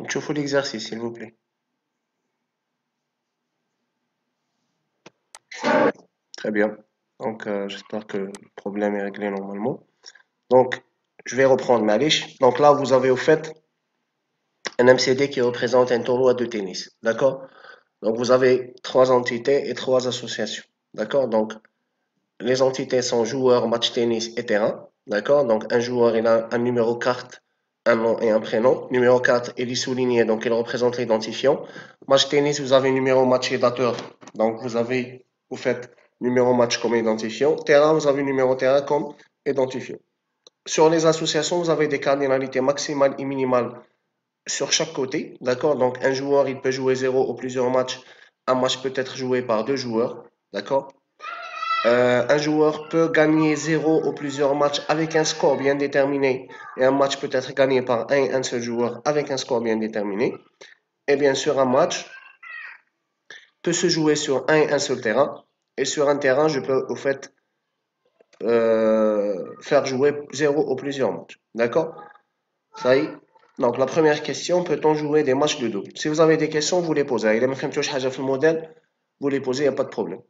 نشوفوا l'exercice s'il vous plaît. Très bien. Donc, j'espère que le problème est réglé normalement. Donc, je vais reprendre ma liste. Donc là, vous avez au fait un MCD qui représente un tournoi de tennis. D'accord? Donc, vous avez trois entités et trois associations. D'accord? Donc, les entités sont joueurs, match tennis et terrain. D'accord? Donc, un joueur, il a un numéro carte, un nom et un prénom. Numéro 4, il est souligné, donc il représente l'identifiant. Match tennis, vous avez numéro match et dateur. Donc, vous faites numéro match comme identifiant. Terrain, vous avez numéro terrain comme identifiant. Sur les associations, vous avez des cardinalités maximales et minimales sur chaque côté. D'accord? Donc, un joueur, il peut jouer zéro ou plusieurs matchs. Un match peut être joué par deux joueurs. D'accord? Un joueur peut gagner zéro ou plusieurs matchs avec un score bien déterminé. Et un match peut être gagné par un seul joueur avec un score bien déterminé. Et bien sûr, un match peut se jouer sur un seul terrain. Et sur un terrain, je peux au fait faire jouer zéro ou plusieurs matchs. D'accord? Ça y est. Donc, la première question, peut-on jouer des matchs de double? Si vous avez des questions, vous les posez. Il y a le modèle, vous les posez, il n'y a pas de problème.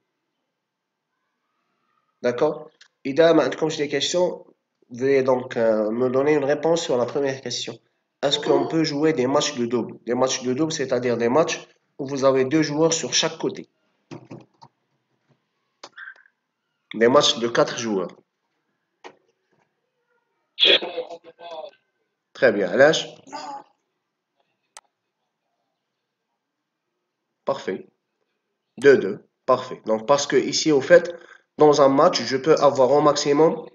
D'accord? Idem, comme j'ai des questions, veuillez donc me donner une réponse sur la première question. Est-ce qu'on peut jouer des matchs de double? Des matchs de double, c'est-à-dire des matchs où vous avez deux joueurs sur chaque côté. Des matchs de quatre joueurs. Très bien. L'âge? Parfait. 2-2. Parfait. Donc, parce que ici, au fait, dans un match, je peux avoir au maximum.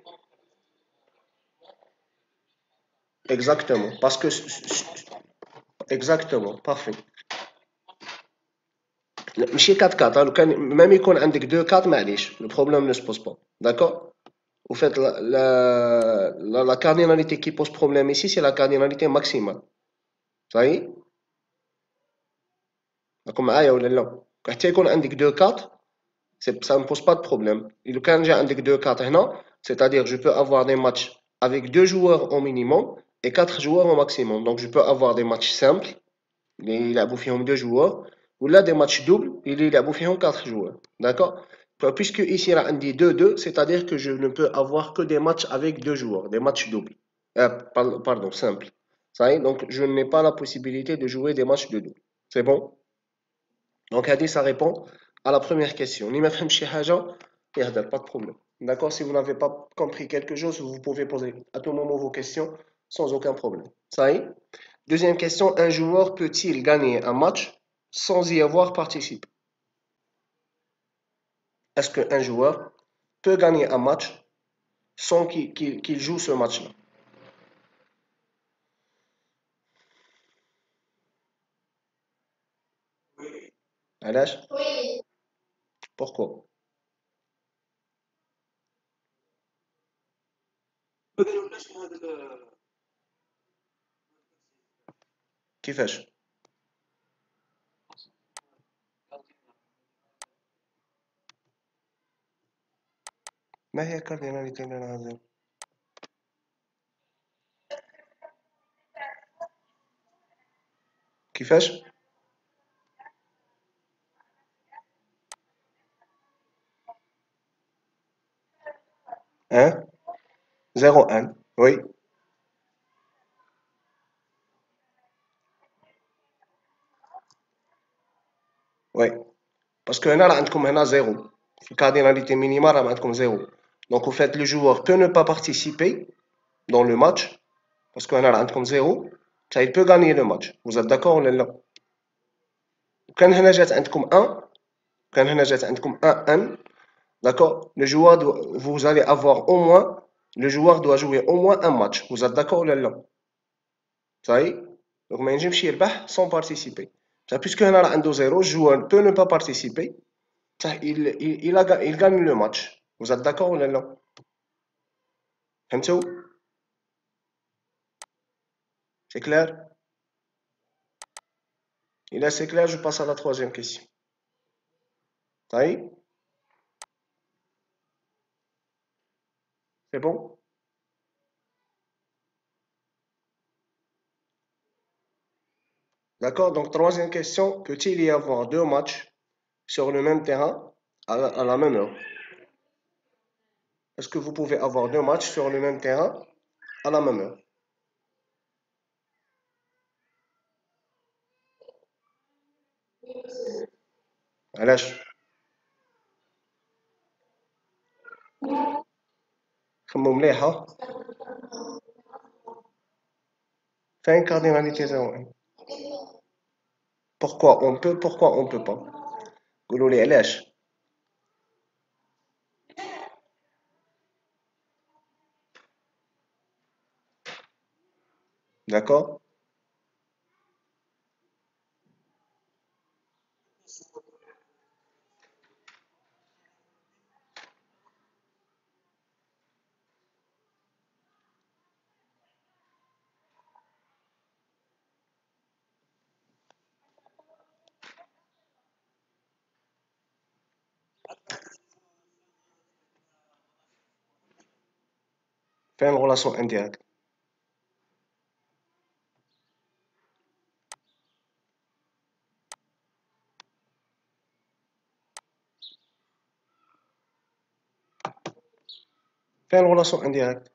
Exactement. Parce que. Exactement. Parfait. ماشي 4-4 hein, même يكون عندك 2-4 معليش le problème ne se pose pas d'accord au fait la cardinalité qui pose problème ici c'est la cardinalité maximale ça y est راكم معايا ولا لا حتى يكون عندك 2-4 ça ne pose pas de problème إذا كان جا عندك 2-4 هنا c'est-à-dire je peux avoir des matchs avec deux joueurs au minimum et quatre joueurs au maximum donc je peux avoir des matchs simples اللي يلعبوا فيهم deux joueurs ولا des matchs doubles اللي يلعبوا فيهم quatre joueurs d'accord puisque ici là عندي 2-2 c'est-à-dire que je ne peux avoir que des matchs avec deux joueurs des matchs doubles pardon simples ça y est donc je n'ai pas la possibilité de jouer des matchs de double c'est bon donc Hadi ça répond à la première question اللي ما فهمش شي حاجه يهدر pas de problème d'accord si vous n'avez pas compris quelque chose vous pouvez poser à tout moment vos questions sans aucun problème ça y est. Deuxième question, un joueur peut-il gagner un match sans y avoir participé? Est-ce qu'un joueur peut gagner un match sans qu'il joue ce match-là? علاش؟ Pourquoi? كيفاش؟ ما هي cardinalité للغازال؟ كيفاش؟ 1 0-1 oui oui parce que هنا راه عندكم هنا 0 في cardinalité minimale راه عندكم 0 donc au fait le joueur peut ne pas participer dans le match parce que هنا راه عندكم 0 ça il peut gagner le match vous êtes d'accord ولا لا؟ وكان هنا جات عندكم 1 كان هنا جات عندكم 1 d'accord le joueur vous allez avoir au moins le joueur doit jouer au moins un match vous êtes d'accord ولا لا ça y est donc ما ينجمش يربح sans participer ça puisque هنا راه عنده 0 le joueur peut ne pas participer ça il gagne le match vous êtes d'accord ولا لا فهمتوا c'est clair et là c'est clair je passe à la troisième question ça y est c'est bon D'accord? Donc, troisième question, peut-il y avoir deux matchs sur le même terrain à la même heure? Est-ce que vous pouvez avoir deux matchs sur le même terrain à la même heure? علاش؟ خمو مليح ها؟ فين cardinalité 0 pourquoi on peut pas قولوا لي علاش. d'accord. Faire une relation indirecte. Faire une relation indirecte.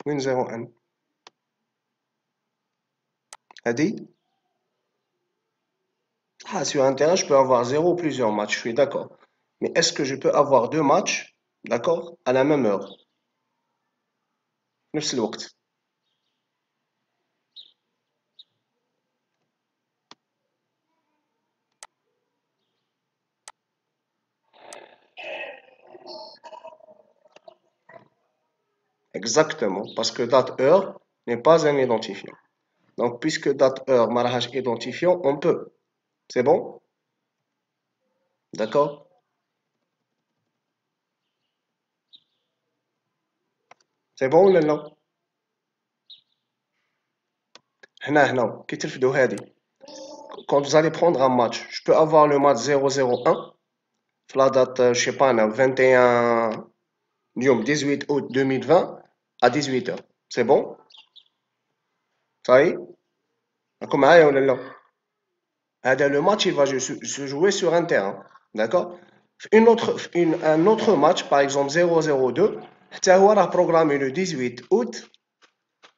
وين 0 n هذه. Ah, sur un terrain je peux avoir zéro ou plusieurs matchs, je suis d'accord, mais est-ce que je peux avoir deux matchs, d'accord, à la même heure, نفس الوقت. Exactement, parce que date heure n'est pas un identifiant. Donc, puisque date heure mariage identifiant, on peut. C'est bon? D'accord? C'est bon ou non? هنا كي ترفدوا هذه. Quand vous allez prendre un match, je peux avoir le match 0-0-1 la date, je sais pas, 21 اليوم 18 août 2020 à 18 heures. C'est bon? Ça y est? راكم معايا ولا لا؟ هذا le match il va se jouer sur un terrain. D'accord? Un autre match, par exemple 0-0-2, حتى هو راه programmé le 18 août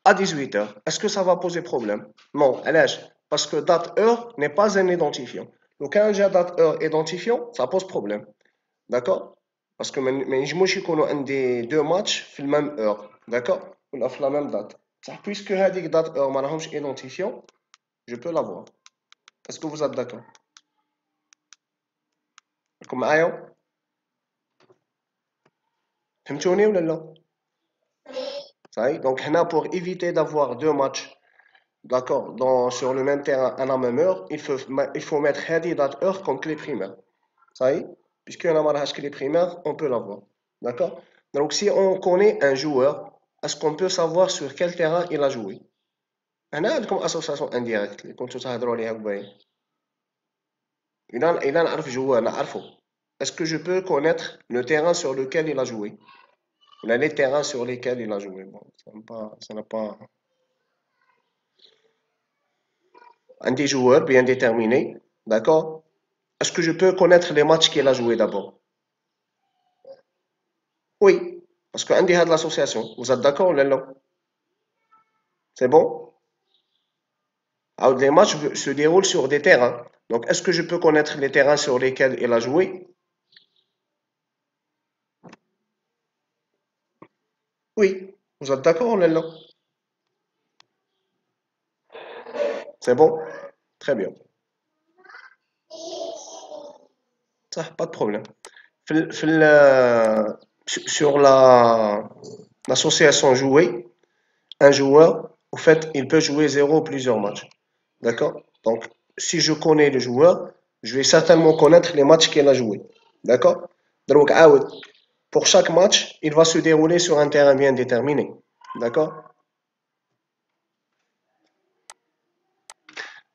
à 18 heures. Est-ce que ça va poser problème? Non, علاش? Parce que date heure n'est pas un identifiant. Donc quand j'ai date heure identifiant, ça pose problème. D'accord? Parce que ما ينجموش يكونوا عندي deux matchs في même heure. D'accord? ولا في la même date. صح puisque هذيك date heure ما راهمش identifiant, je peux l'avoir. Est-ce que vous êtes d'accord? راكم معايا؟ فهمتوني ولا لا؟ صحيح. Donc هنا pour éviter d'avoir deux matchs, d'accord, sur le même terrain à la même heure, il faut mettre هذه date heure comme clé primaire. صحيح. Puisque ما راهاش clé primaire, on peut l'avoir. D'accord? Donc si on connaît un joueur, est-ce qu'on peut savoir sur quel terrain il a joué? هنا عندكم association indirecte اللي كنتو تهضروا عليها قبيل. إلا نعرف جوار نعرفه. Est-ce que je peux connaître le terrain sur lequel il a joué? Là, les terrains sur lesquels il a joué. Bon, ça n'a pas. Un des joueurs bien déterminé, d'accord? Est-ce que je peux connaître les matchs qu'il a joué d'abord? Oui, parce qu'un des de l'association. Vous êtes d'accord ou non? C'est bon? Alors, les matchs se déroulent sur des terrains. Donc, est-ce que je peux connaître les terrains sur lesquels il a joué? Oui. Vous êtes d'accord ou non? C'est bon? Très bien. Ça, pas de problème. Sur l'association jouée, un joueur, au fait, il peut jouer zéro ou plusieurs matchs. D'accord? Donc, si je connais le joueur, je vais certainement connaître les matchs qu'il a joué. D'accord? Donc, pour chaque match, il va se dérouler sur un terrain bien déterminé. D'accord?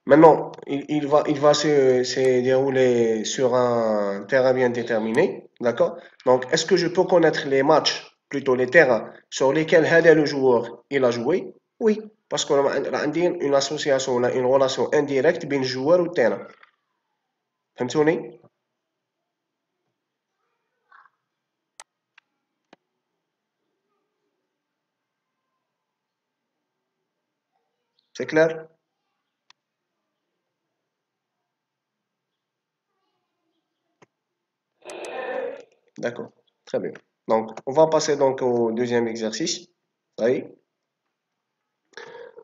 Maintenant, il va se dérouler sur un terrain bien déterminé. D'accord? Donc, est-ce que je peux connaître les matchs plutôt les terrains sur lesquels le joueur il a joué, oui, parce qu'on a une association, on a une relation indirecte entre le joueur et le terrain. فهمتوني؟ C'est clair? D'accord, très bien. Donc, on va passer donc au deuxième exercice. Ça y est.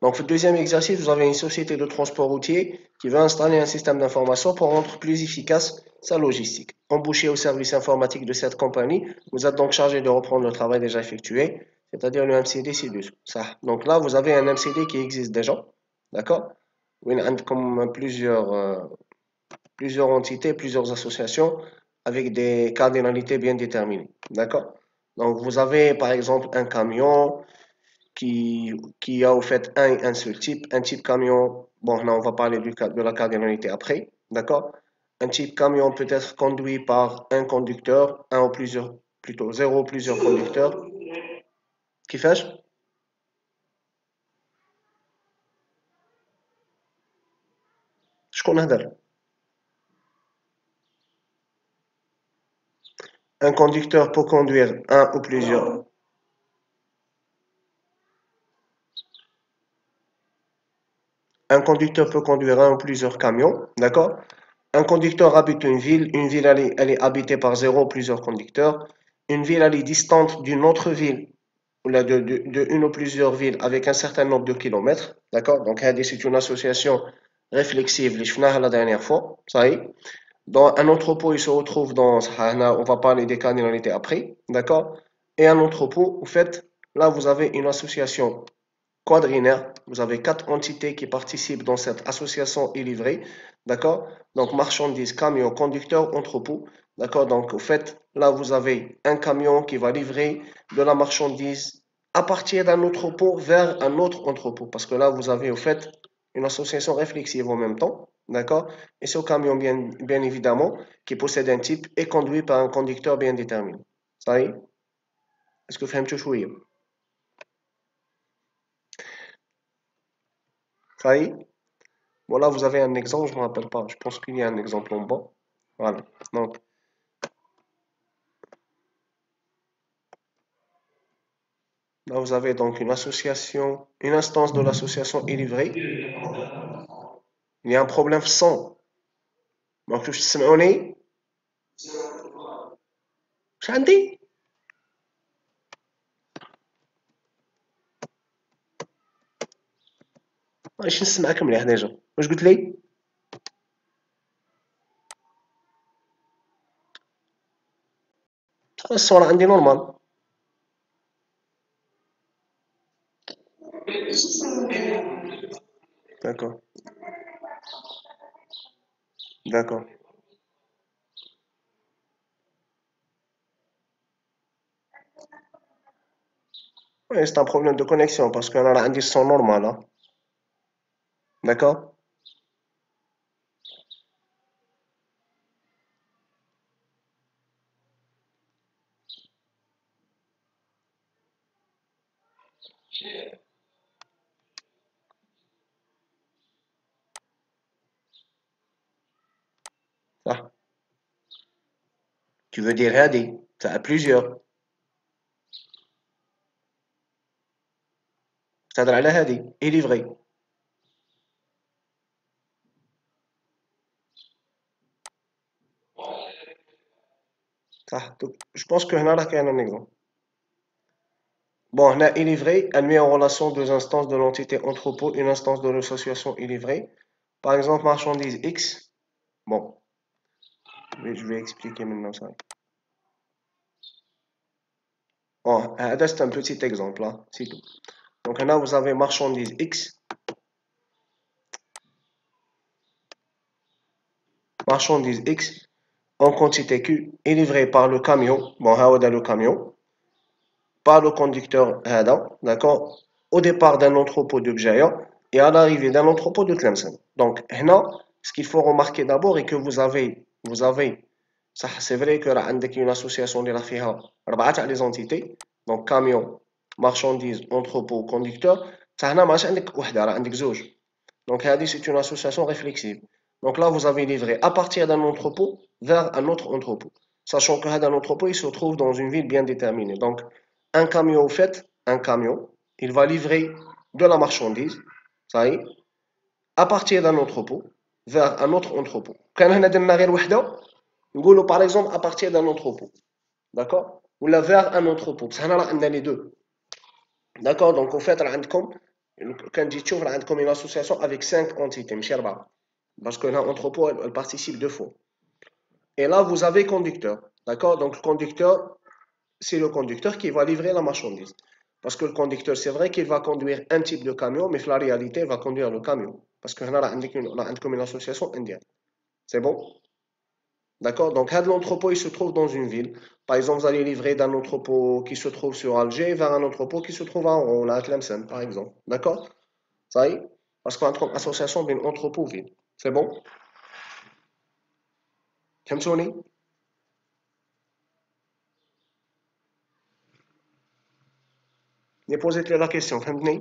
Donc, le deuxième exercice, vous avez une société de transport routier qui veut installer un système d'information pour rendre plus efficace sa logistique. Embauché au service informatique de cette compagnie, vous êtes donc chargé de reprendre le travail déjà effectué, c'est-à-dire le MCD ci-dessus. Ça. Donc là, vous avez un MCD qui existe déjà, d'accord? Comme plusieurs entités, plusieurs associations avec des cardinalités bien déterminées, d'accord? Donc vous avez par exemple un camion qui, qui a au fait un seul type. Un type camion, bon, là on va parler de la cardinalité après, d'accord? Un type camion peut être conduit par un conducteur, un ou plusieurs, plutôt zéro ou plusieurs conducteurs. Qui fait? Je connais d'elle. Un conducteur peut conduire un ou plusieurs. Un conducteur peut conduire un ou plusieurs camions, d'accord? Un conducteur habite une ville elle est habitée par zéro ou plusieurs conducteurs. Une ville elle est distante d'une autre ville, ou là, de une ou plusieurs villes avec un certain nombre de kilomètres, d'accord? Donc, c'est une association réflexive, les chefs la dernière fois, ça y est. Dans un entrepôt, il se retrouve dans, on va parler des cardinalités après, d'accord? Et un entrepôt, au fait, là, vous avez une association quadrinaire. Vous avez quatre entités qui participent dans cette association et livrée. D'accord? Donc, marchandises, camions, conducteurs, entrepôt. D'accord? Donc, au fait, là, vous avez un camion qui va livrer de la marchandise à partir d'un entrepôt vers un autre entrepôt. Parce que là, vous avez, au fait, une association réflexive en même temps. D'accord? Et ce camion, bien évidemment, qui possède un type, est conduit par un conducteur bien déterminé. Ça y est? Est-ce que vous faites un petit Ça y est? Voilà, vous avez un exemple, je ne me rappelle pas. Je pense qu'il y a un exemple en bas. Voilà. Donc, là, vous avez donc une association, une instance de l'association est livrée. Il y a un problème son. Donc, je تسمعوني؟ ايش عندي؟ ماشي نسمعك مليح ديجا. واش قلت لي؟ الصورة عندي نورمال. D'accord. D'accord. Oui, c'est un problème de connexion parce qu'on a un son normal. Hein. D'accord? Ah. Tu veux dire هذه. Ça a plusieurs. تهضر على هذه. est livré. صح. Donc, je pense que هنا راه كاين un exemple. Bon, on a livré, elle met en relation deux instances de l'entité entrepôt, une instance de l'association livrée. Par exemple, marchandise X. Bon, je vais expliquer maintenant ça. Bon, c'est un petit exemple, hein, c'est tout. Donc là, vous avez marchandise X. Marchandise X en quantité Q est livrée par le camion. Bon, là, le camion. Par le conducteur, d'accord, au départ d'un entrepôt de Bjaya et à l'arrivée d'un entrepôt de Tlemcen. Donc, là, ce qu'il faut remarquer d'abord est que vous avez, ça c'est vrai que là, عندك une association اللي راه فيها 4 تاع les entités, Donc camion, marchandises, entrepôt, conducteur. Ça هنا ماشي عندك وحدة راه عندك زوج. Donc c'est une association réflexive. Donc là vous avez livré à partir d'un entrepôt vers un autre entrepôt. Sachant que un entrepôt il se trouve dans une ville bien déterminée. Donc un camion au fait, un camion, il va livrer de la marchandise, ça y est, à partir d'un entrepôt vers un autre entrepôt. كان هنا درنا غير وحدة نقولوا par exemple à partir d'un entrepôt. D'accord? Ou là vers un entrepôt. بصح هنا راه عندنا les deux. D'accord? Donc au fait راه عندكم كان تجي تشوف راه عندكم une association avec 5 entités ماشي 4. Parce que là entrepôt elle participe deux fois. Et là vous avez conducteur. D'accord? Donc le conducteur c'est le conducteur qui va livrer la marchandise. Parce que le conducteur, c'est vrai qu'il va conduire un type de camion, mais la réalité, il va conduire le camion. Parce que là, on a une association indienne. C'est bon? D'accord? Donc, l'entrepôt, il se trouve dans une ville. Par exemple, vous allez livrer d'un entrepôt qui se trouve sur Alger vers un entrepôt qui se trouve à Oran, à Tlemcen, par exemple. D'accord? Ça y est? Parce qu'on a une association d'une entrepôt-ville. C'est bon? فهمتوني؟ posez la question, فهمتني؟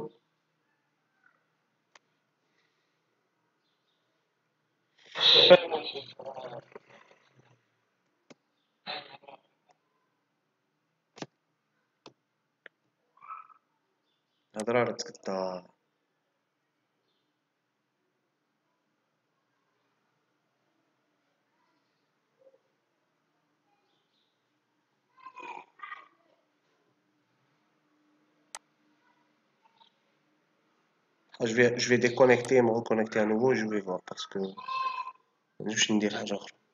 هضره راه تقطع. Je vais déconnecter et me reconnecter à nouveau et je vais voir parce que je ندير حاجة أخرى.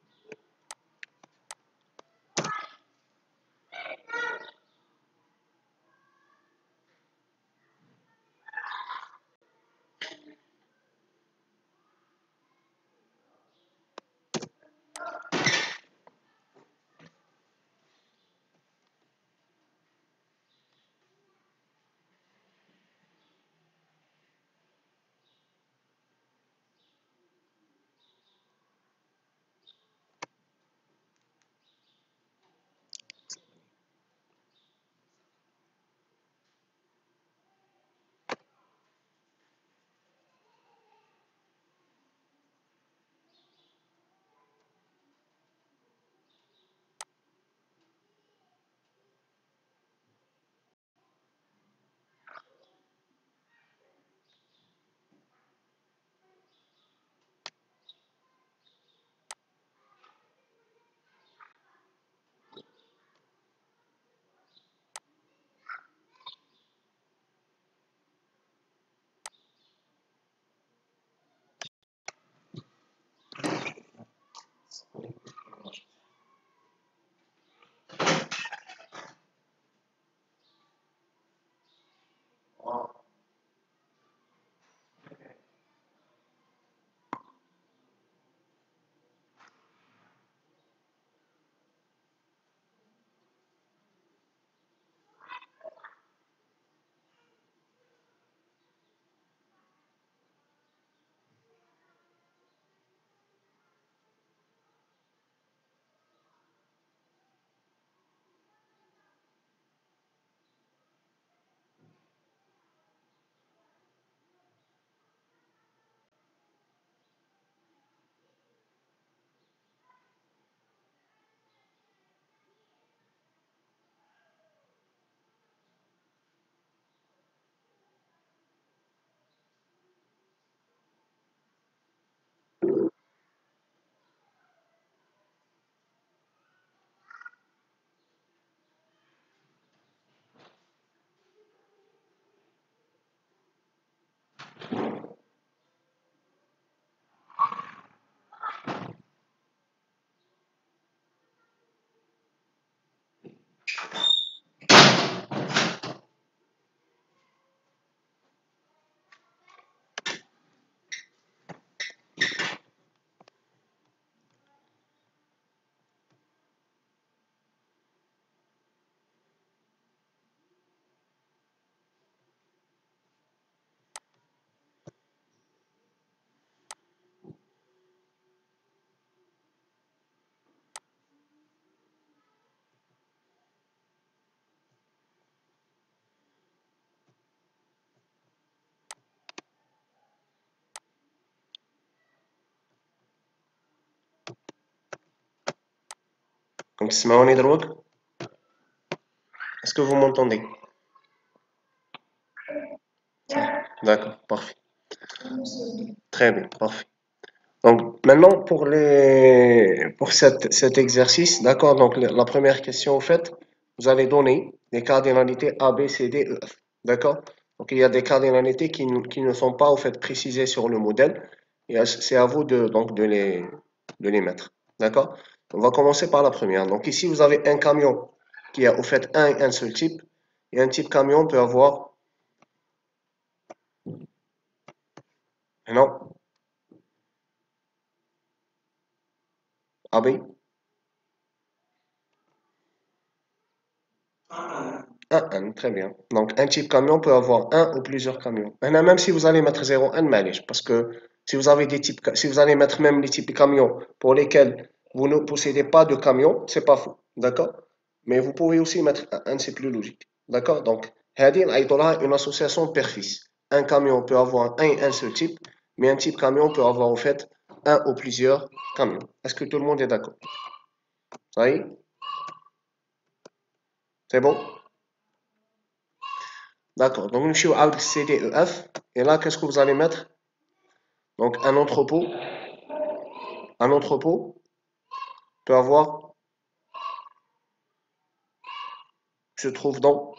Donc, تسمعوني دروك? Est-ce que vous m'entendez? D'accord, parfait. Très bien, parfait. Donc, maintenant, pour cet exercice, d'accord, donc la première question, au fait, vous allez donner des cardinalités A, B, C, D, E, F. D'accord? Donc, il y a des cardinalités qui ne sont pas, au fait, précisées sur le modèle. Et c'est à vous donc, de les mettre. D'accord? On va commencer par la première. Donc, ici, vous avez un camion qui a, au fait, un seul type. Et un type camion peut avoir, non, A, B, très bien. Donc, un type camion peut avoir un ou plusieurs camions. Maintenant, même si vous allez mettre 0,1, معليش, parce que si vous avez des types, si vous allez mettre même les types de camions pour lesquels vous ne possédez pas de camion, c'est pas faux. D'accord? Mais vous pouvez aussi mettre un, c'est plus logique. D'accord? Donc, هذه نعيطوا une association père-fils. Un camion peut avoir un seul type, mais un type camion peut avoir, en fait, un ou plusieurs camions. Est-ce que tout le monde est d'accord? Ça y est? C'est bon? D'accord. Donc, nous sommes avec CDEF. Et là, qu'est-ce que vous allez mettre? Donc, un entrepôt peut avoir, se trouve dans,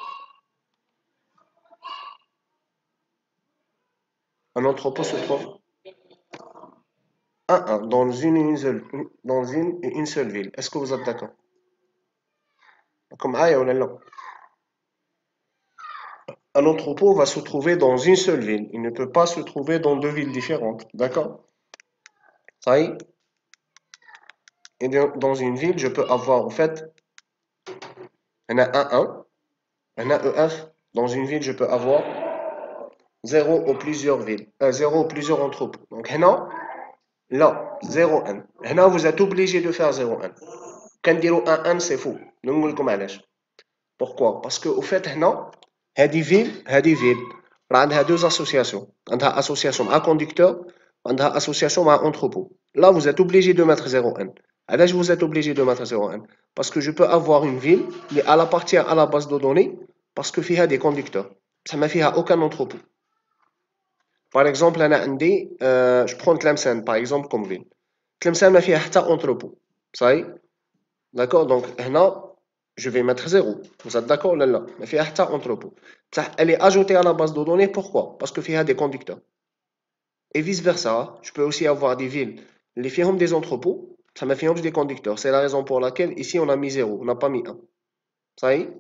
un entrepôt se trouve dans une seule ville. Est-ce que vous êtes d'accord? Comme aïe ou non? Un entrepôt va se trouver dans une seule ville. Il ne peut pas se trouver dans deux villes différentes. D'accord? Ça y est. Et dans une ville, je peux avoir, en fait, un EF. Dans une ville, je peux avoir zéro ou plusieurs villes, zéro ou plusieurs entrepôts. Donc, هنا là, 0,1. Là, vous êtes obligé de faire 0,1. Quand dire 1,1, c'est faux. نقول لكم علاش. Pourquoi? Parce que, au fait, هنا, هذه ville, راه عندها deux associations. عندها association مع conducteur, عندها association مع entrepôt. Là, vous êtes obligé de mettre 0,1. علاش vous êtes obligé de mettre 0,1? Parce que je peux avoir une ville, mais elle appartient à la base de données, parce que فيها des conducteurs. Ça ne فيها aucun entrepôt. Par exemple, je prends Tlemcen, par exemple, comme ville. Tlemcen ما فيها حتى entrepôt. Ça y est? D'accord? Donc, هنا, je vais mettre 0. Vous êtes d'accord là là? ما فيها حتى entrepôt. Elle est ajoutée à la base de données. Pourquoi? Parce que فيها des conducteurs. Et vice versa, je peux aussi avoir des villes. Les فيهم des entrepôts, ça me fait des conducteurs. C'est la raison pour laquelle ici on a mis 0, on n'a pas mis 1. Ça y est?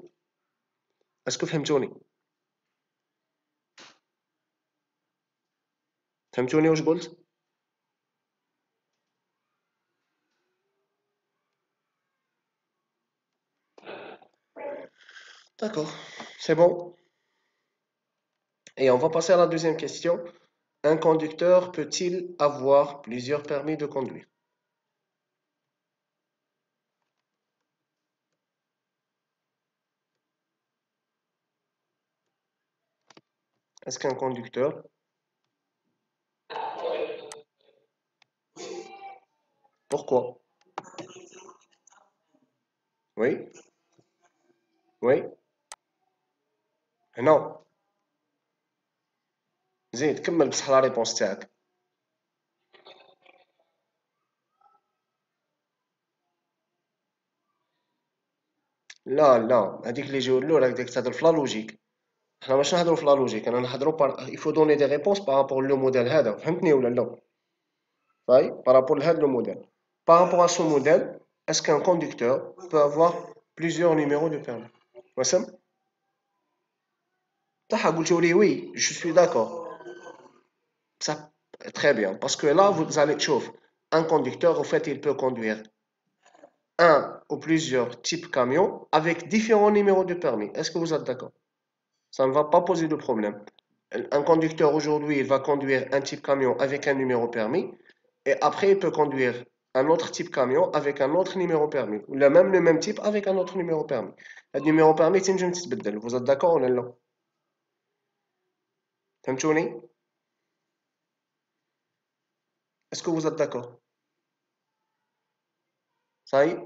Est-ce que فهمتوني؟ فهمتوني واش قلت؟ D'accord, c'est bon. Et on va passer à la deuxième question. Un conducteur peut-il avoir plusieurs permis de conduire? Est-ce qu'un conducteur... Pourquoi? Oui? Oui? Non. زيد كمل بصح لا ريبونس تاعك. لا لا هذيك اللي جاو الاولى راك تهضر في لا لوجيك. حنا ماشي نهضروا في لا لوجيك انا نهضروا il faut donner des réponses par rapport au modèle هذا فهمتني ولا لا؟ صاي par rapport لهذا le modèle. Par rapport à ce modèle, est-ce qu'un conducteur peut avoir plusieurs numéros de permis? وسام؟ صح قلت لي oui, je suis d'accord. Ça, très bien. Parce que là, vous allez chauffer. Un conducteur, au fait, il peut conduire un ou plusieurs types camions avec différents numéros de permis. Est-ce que vous êtes d'accord? Ça ne va pas poser de problème. Un conducteur aujourd'hui, il va conduire un type camion avec un numéro permis et après, il peut conduire un autre type camion avec un autre numéro permis. Ou le même type avec un autre numéro permis. Le numéro permis, c'est une petite. Vous êtes d'accord ou non? فهمتوني؟ Est-ce que vous êtes d'accord? Ça y est?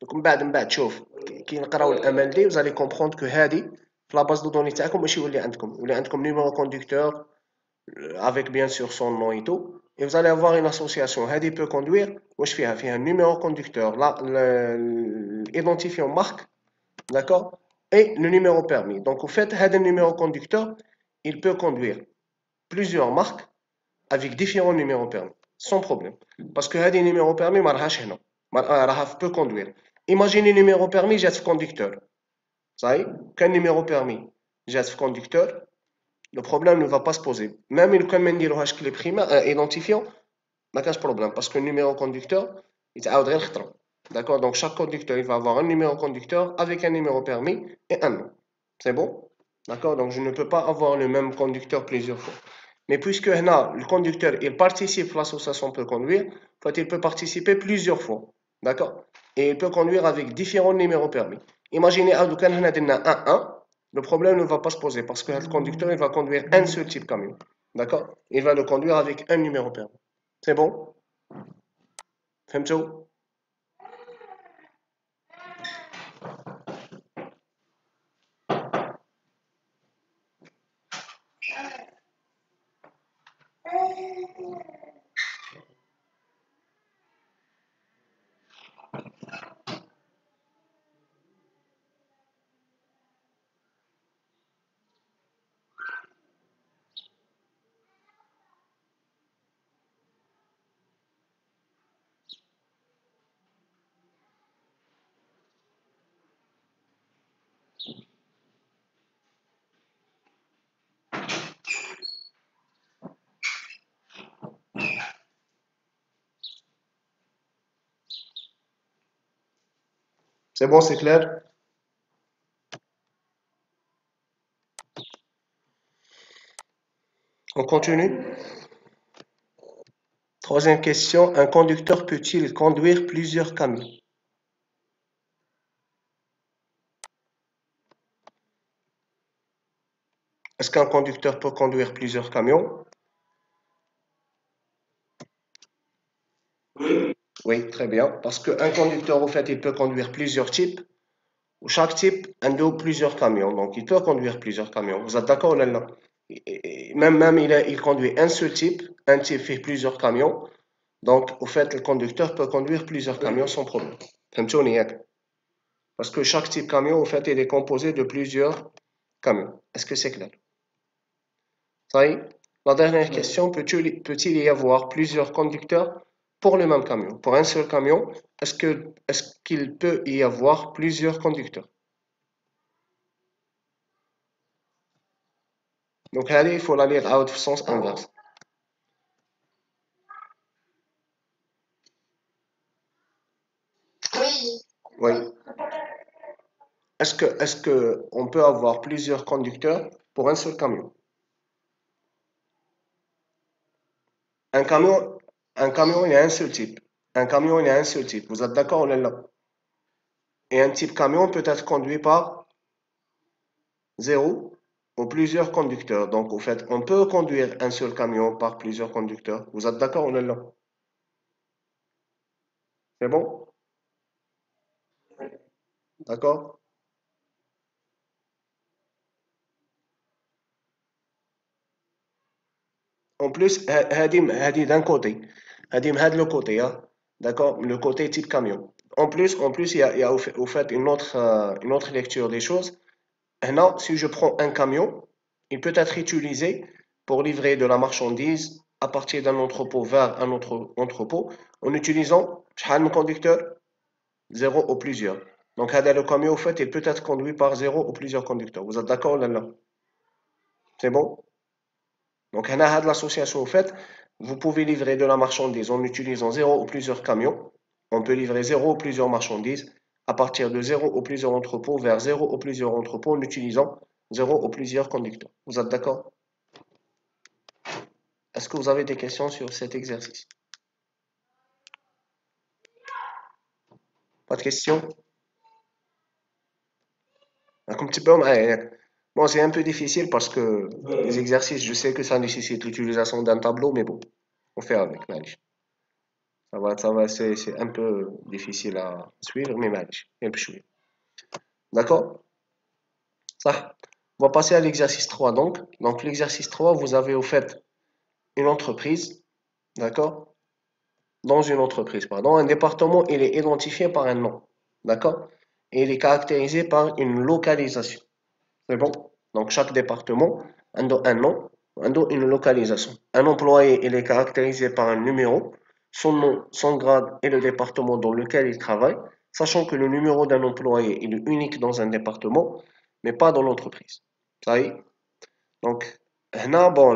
دونك من بعد شوف كي نقراو الامل دي vous allez comprendre que هادي في لا باز دو دوني تاعكم ماشي يولي عندكم numéro conducteur avec bien sûr son nom et tout et vous allez avoir une association هادي peut conduire واش فيها un numéro conducteur là l'identifiant marque d'accord et le numéro permis donc au fait هذا numéro conducteur il peut conduire plusieurs marques avec différents numéros permis sans problème parce que هذه numéro permis ما راهاش هنا راها peut conduire imaginez numéro permis جات في conducteur صحيح كان numéro permis جات في conducteur le problème ne va pas se poser même il كان ما نديروهاش كلي primaire identifiant ما كانش problème parce que le numéro conducteur يتعاود غير خطرة d'accord donc chaque conducteur il va avoir un numéro conducteur avec un numéro permis et un nom c'est bon d'accord donc je ne peux pas avoir le même conducteur plusieurs fois mais puisque là, le conducteur il participe à l'association peut conduire, en fait, il peut participer plusieurs fois. D'accord? Et il peut conduire avec différents numéros permis. Imaginez un 1, le problème ne va pas se poser parce que le conducteur il va conduire un seul type de camion. D'accord? Il va le conduire avec un numéro permis. C'est bon? فهمتوا؟ C'est bon, c'est clair? On continue? Troisième question, un conducteur peut-il conduire plusieurs camions? Est-ce qu'un conducteur peut conduire plusieurs camions? Oui, très bien. Parce qu'un conducteur, au fait, il peut conduire plusieurs types. Ou chaque type a plusieurs camions. Donc, il peut conduire plusieurs camions. Vous êtes d'accord là, là? Même il conduit un seul type. Un type fait plusieurs camions. Donc, au fait, le conducteur peut conduire plusieurs camions sans problème. Parce que chaque type de camion, au fait, il est composé de plusieurs camions. Est-ce que c'est clair? Ça y est. La dernière question, peut-il y avoir plusieurs conducteurs pour le même camion? Pour un seul camion, est-ce qu'il peut y avoir plusieurs conducteurs? Donc, allez, il faut la lire out في sens inverse. Oui. Est-ce que on peut avoir plusieurs conducteurs pour un seul camion? Un camion, un camion, il y a un seul type. Un camion, il y a un seul type. Vous êtes d'accord là, là? Et un type camion peut être conduit par zéro ou plusieurs conducteurs. Donc, au fait, on peut conduire un seul camion par plusieurs conducteurs. Vous êtes d'accord là, là? C'est bon? D'accord? En plus, هذه d'un côté. هذه من هذا le côté, hein? D'accord? Le côté type camion. En plus, il y a au fait une autre lecture des choses. Maintenant, si je prends un camion, il peut être utilisé pour livrer de la marchandise à partir d'un entrepôt vers un autre entrepôt en utilisant شحال من conducteur, zéro ou plusieurs. Donc, le camion, au fait, il peut être conduit par zéro ou plusieurs conducteurs. Vous êtes d'accord là, là? C'est bon? Donc, l'association, au fait, vous pouvez livrer de la marchandise en utilisant zéro ou plusieurs camions. On peut livrer zéro ou plusieurs marchandises à partir de zéro ou plusieurs entrepôts vers zéro ou plusieurs entrepôts en utilisant zéro ou plusieurs conducteurs. Vous êtes d'accord? Est-ce que vous avez des questions sur cet exercice? Pas de questions? Bon, c'est un peu difficile parce que les exercices, je sais que ça nécessite l'utilisation d'un tableau, mais bon, on fait avec. c'est un peu difficile à suivre, mais معليش غير بشوية. D'accord? Ça. On va passer à l'exercice 3 donc. Donc l'exercice 3, vous avez au fait une entreprise, d'accord? Dans une entreprise, pardon, un département, il est identifié par un nom, d'accord? Et il est caractérisé par une localisation. C'est bon? Donc chaque département a un nom, a une localisation. Un employé, il est caractérisé par un numéro, son nom, son grade et le département dans lequel il travaille, sachant que le numéro d'un employé il est unique dans un département, mais pas dans l'entreprise. Ça y est? Donc, là, bon,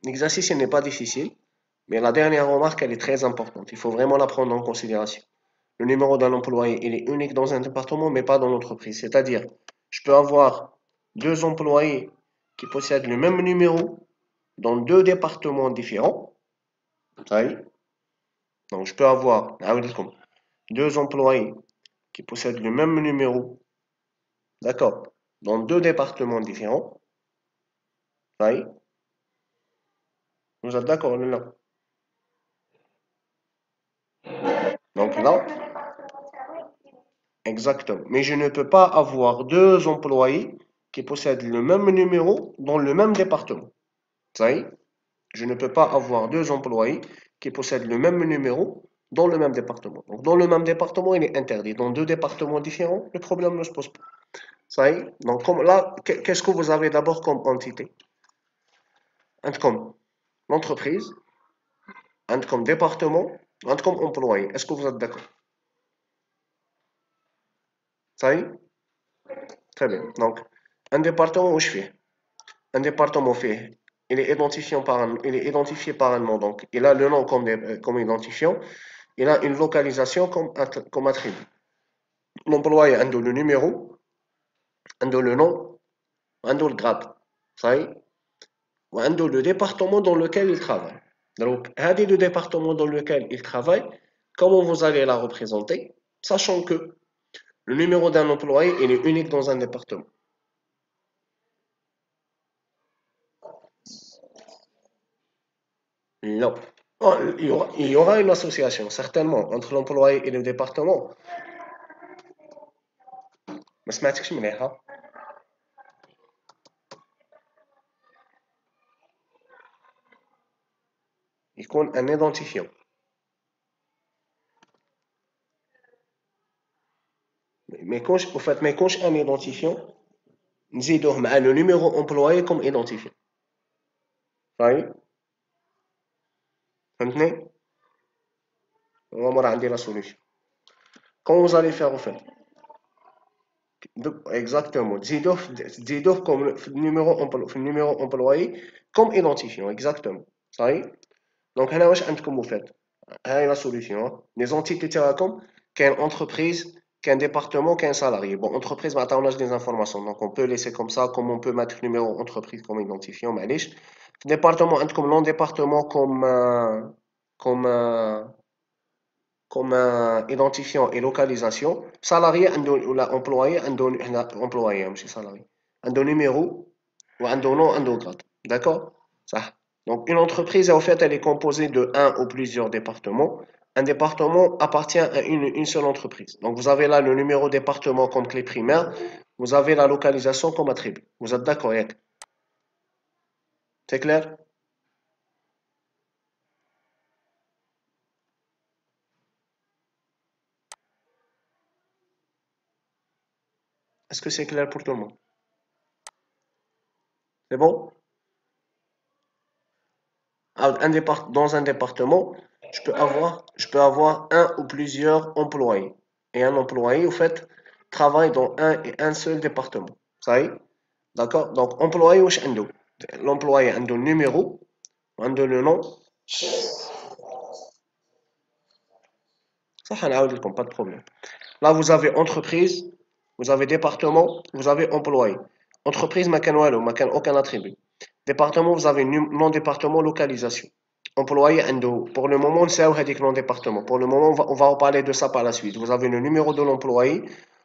l'exercice il n'est pas difficile, mais la dernière remarque, elle est très importante. Il faut vraiment la prendre en considération. Le numéro d'un employé, il est unique dans un département, mais pas dans l'entreprise. C'est-à-dire, je peux avoir deux employés qui possèdent le même numéro dans deux départements différents. Ça y est. Donc, je peux avoir deux employés qui possèdent le même numéro, d'accord, dans deux départements différents. Ça y est. Vous êtes d'accord là? Donc là, exactement. Mais je ne peux pas avoir deux employés qui possèdent le même numéro dans le même département. Ça y est, je ne peux pas avoir deux employés qui possèdent le même numéro dans le même département. Donc, dans le même département, il est interdit. Dans deux départements différents, le problème ne se pose pas. Ça y est. Donc, comme là, qu'est-ce que vous avez d'abord comme entité? Un comme l'entreprise, un comme département, un comme employé. Est-ce que vous êtes d'accord? Ça y est? Très bien. Donc, un département où je fais. Un département fait, il est identifié par un nom, donc il a le nom comme identifiant, il a une localisation comme attribut. L'employé a le numéro, a le nom, a le grade, ça y est, a le département dans lequel il travaille. Donc, le département dans lequel il travaille, comment vous allez la représenter, sachant que le numéro d'un employé, il est unique dans un département. Non. Oh, il y aura une association, certainement, entre l'employé et le département. ما سمعتكش مليحة. يكون un identifiant. ما يكونش un identifiant نزيدوه مع le numéro employé comme identifiant. صحيح؟ فهمتني؟ هو مرة عندي la solution. Comment vous allez faire au fait? Exactement. تزيدوه comme في النيميرو employé comme identifiant. Exactement. صحيح؟ Donc هنا واش عندكم au fait? هاي la solution. Les entités تاعكم كاين entreprise, qu'un département, qu'un salarié. Bon, entreprise, maintenant, on a des informations. Donc, on peut laisser comme ça, comme on peut mettre numéro entreprise comme identifiant, معليش. Département, comme non-département, comme identifiant et localisation. Salarié, ou employé, employé, ماشي salarié. Un numéro, ou un nom, un grade. D'accord? Ça. Donc, une entreprise, en fait, elle est composée de un ou plusieurs départements. Un département appartient à une seule entreprise. Donc, vous avez là le numéro département comme clé primaire. Vous avez la localisation comme attribut. Vous êtes d'accord, Yak? C'est clair? Est-ce que c'est clair pour tout le monde? C'est bon? Dans un département, je peux avoir un ou plusieurs employés. Et un employé, au fait, travaille dans un seul département. Ça y est? D'accord? Donc, employé, wesh عنده? L'employé a un numéro, عنده le nom. Ça, هنعاود لكم, pas de problème. Là, vous avez entreprise, vous avez département, vous avez employé. Entreprise, ما كان والو, ما كان aucun attribut. Département, vous avez nom département, localisation. Employé, pour le moment, c'est هذيك nom département. Pour le moment, on va en parler de ça par la suite. Vous avez le numéro de l'employé,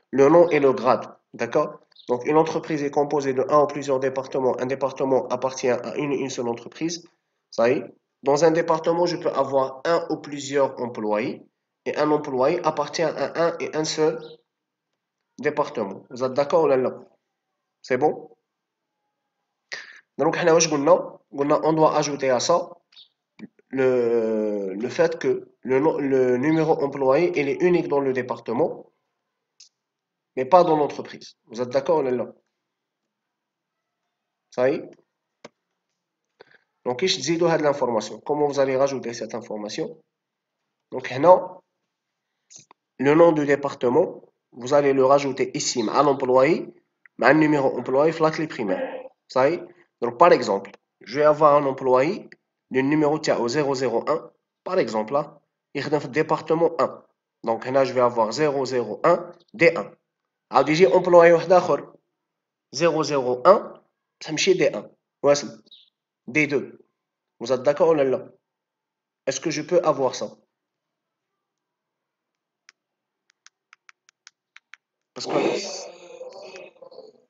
le nom et le grade. D'accord? Donc, une entreprise est composée de un ou plusieurs départements. Un département appartient à une seule entreprise. Ça y est. Dans un département, je peux avoir un ou plusieurs employés. Et un employé appartient à un et un seul département. Vous êtes d'accord ou là? C'est bon? Donc, on doit ajouter à ça le fait que le numéro employé il est unique dans le département, mais pas dans l'entreprise. Vous êtes d'accord là? Ça y est? Donc, je dis de l'information. Comment vous allez rajouter cette information? Donc, là, le nom du département, vous allez le rajouter ici à l'employé, à un numéro employé, la clé primaire. Ça y est? Donc, par exemple, je vais avoir un employé, le numéro tient au 001, par exemple, là, il est dans le département 1. Donc, là, je vais avoir 001 D1. عاود يجي امبلوي واحد اخر 001 تمشي دي 1 واسم دي 2. Vous êtes d'accord ou là? Est-ce que je peux avoir ça? Parce que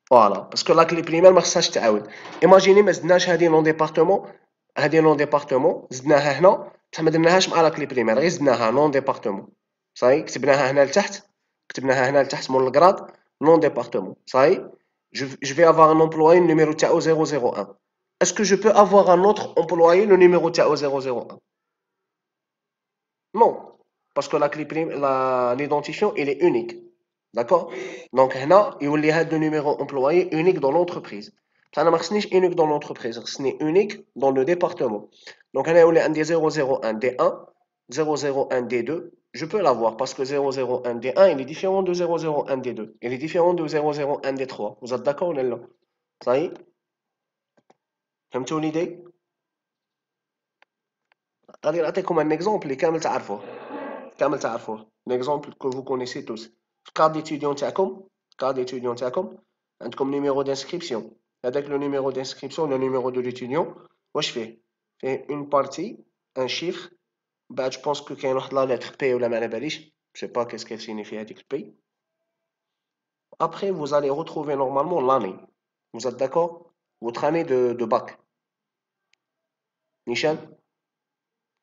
voilà, parce que la clé primaire ما خصهاش تعاود. Imaginez ما زدناش هذه نون ديبارتمون، هذه نون ديبارتمون زدناها هنا بصح ما درناهاش مع لا كلي بريمير، غير زدناها نون ديبارتمون. صاي كتبناها هنا لتحت، كتبناها هنا لتحت مول الكراد نون ديبارتمون. صاي je vais avoir un employé le numéro تاعو 001. Est-ce que je peux avoir un autre employé le numéro تاعو 001? Non, parce que la clé l'identifiant il est unique. D'accord? Donc هنا يولي هذا le numéro employé unique dans l'entreprise. Ça ما خصنيش unique dans l'entreprise, خصني unique dans le département. Donc هنا يولي عندي 001 D1, 001 D2. Je peux l'avoir parce que 001 D1 il est différent de 001 D2. Il est différent de 001 D3. Vous êtes d'accord ou là? Ça y est? فهمتوا l'idée? غادي نعطيكم un exemple اللي كامل تعرفوه. كامل تعرفوه. Un exemple que vous connaissez tous. Carte d'étudiant تاعكم، carte d'étudiant تاعكم عندكم numéro d'inscription. Avec le numéro d'inscription, le numéro de l'étudiant, واش فيه؟ فيه une partie, un chiffre. بعد je pense que كاين واحد la lettre P ولا ما على باليش. Je sais pas qu'est-ce qu'elle signifie هذيك P. Après vous allez retrouver normalement l'année. Vous êtes d'accord? Votre année de bac. نيشان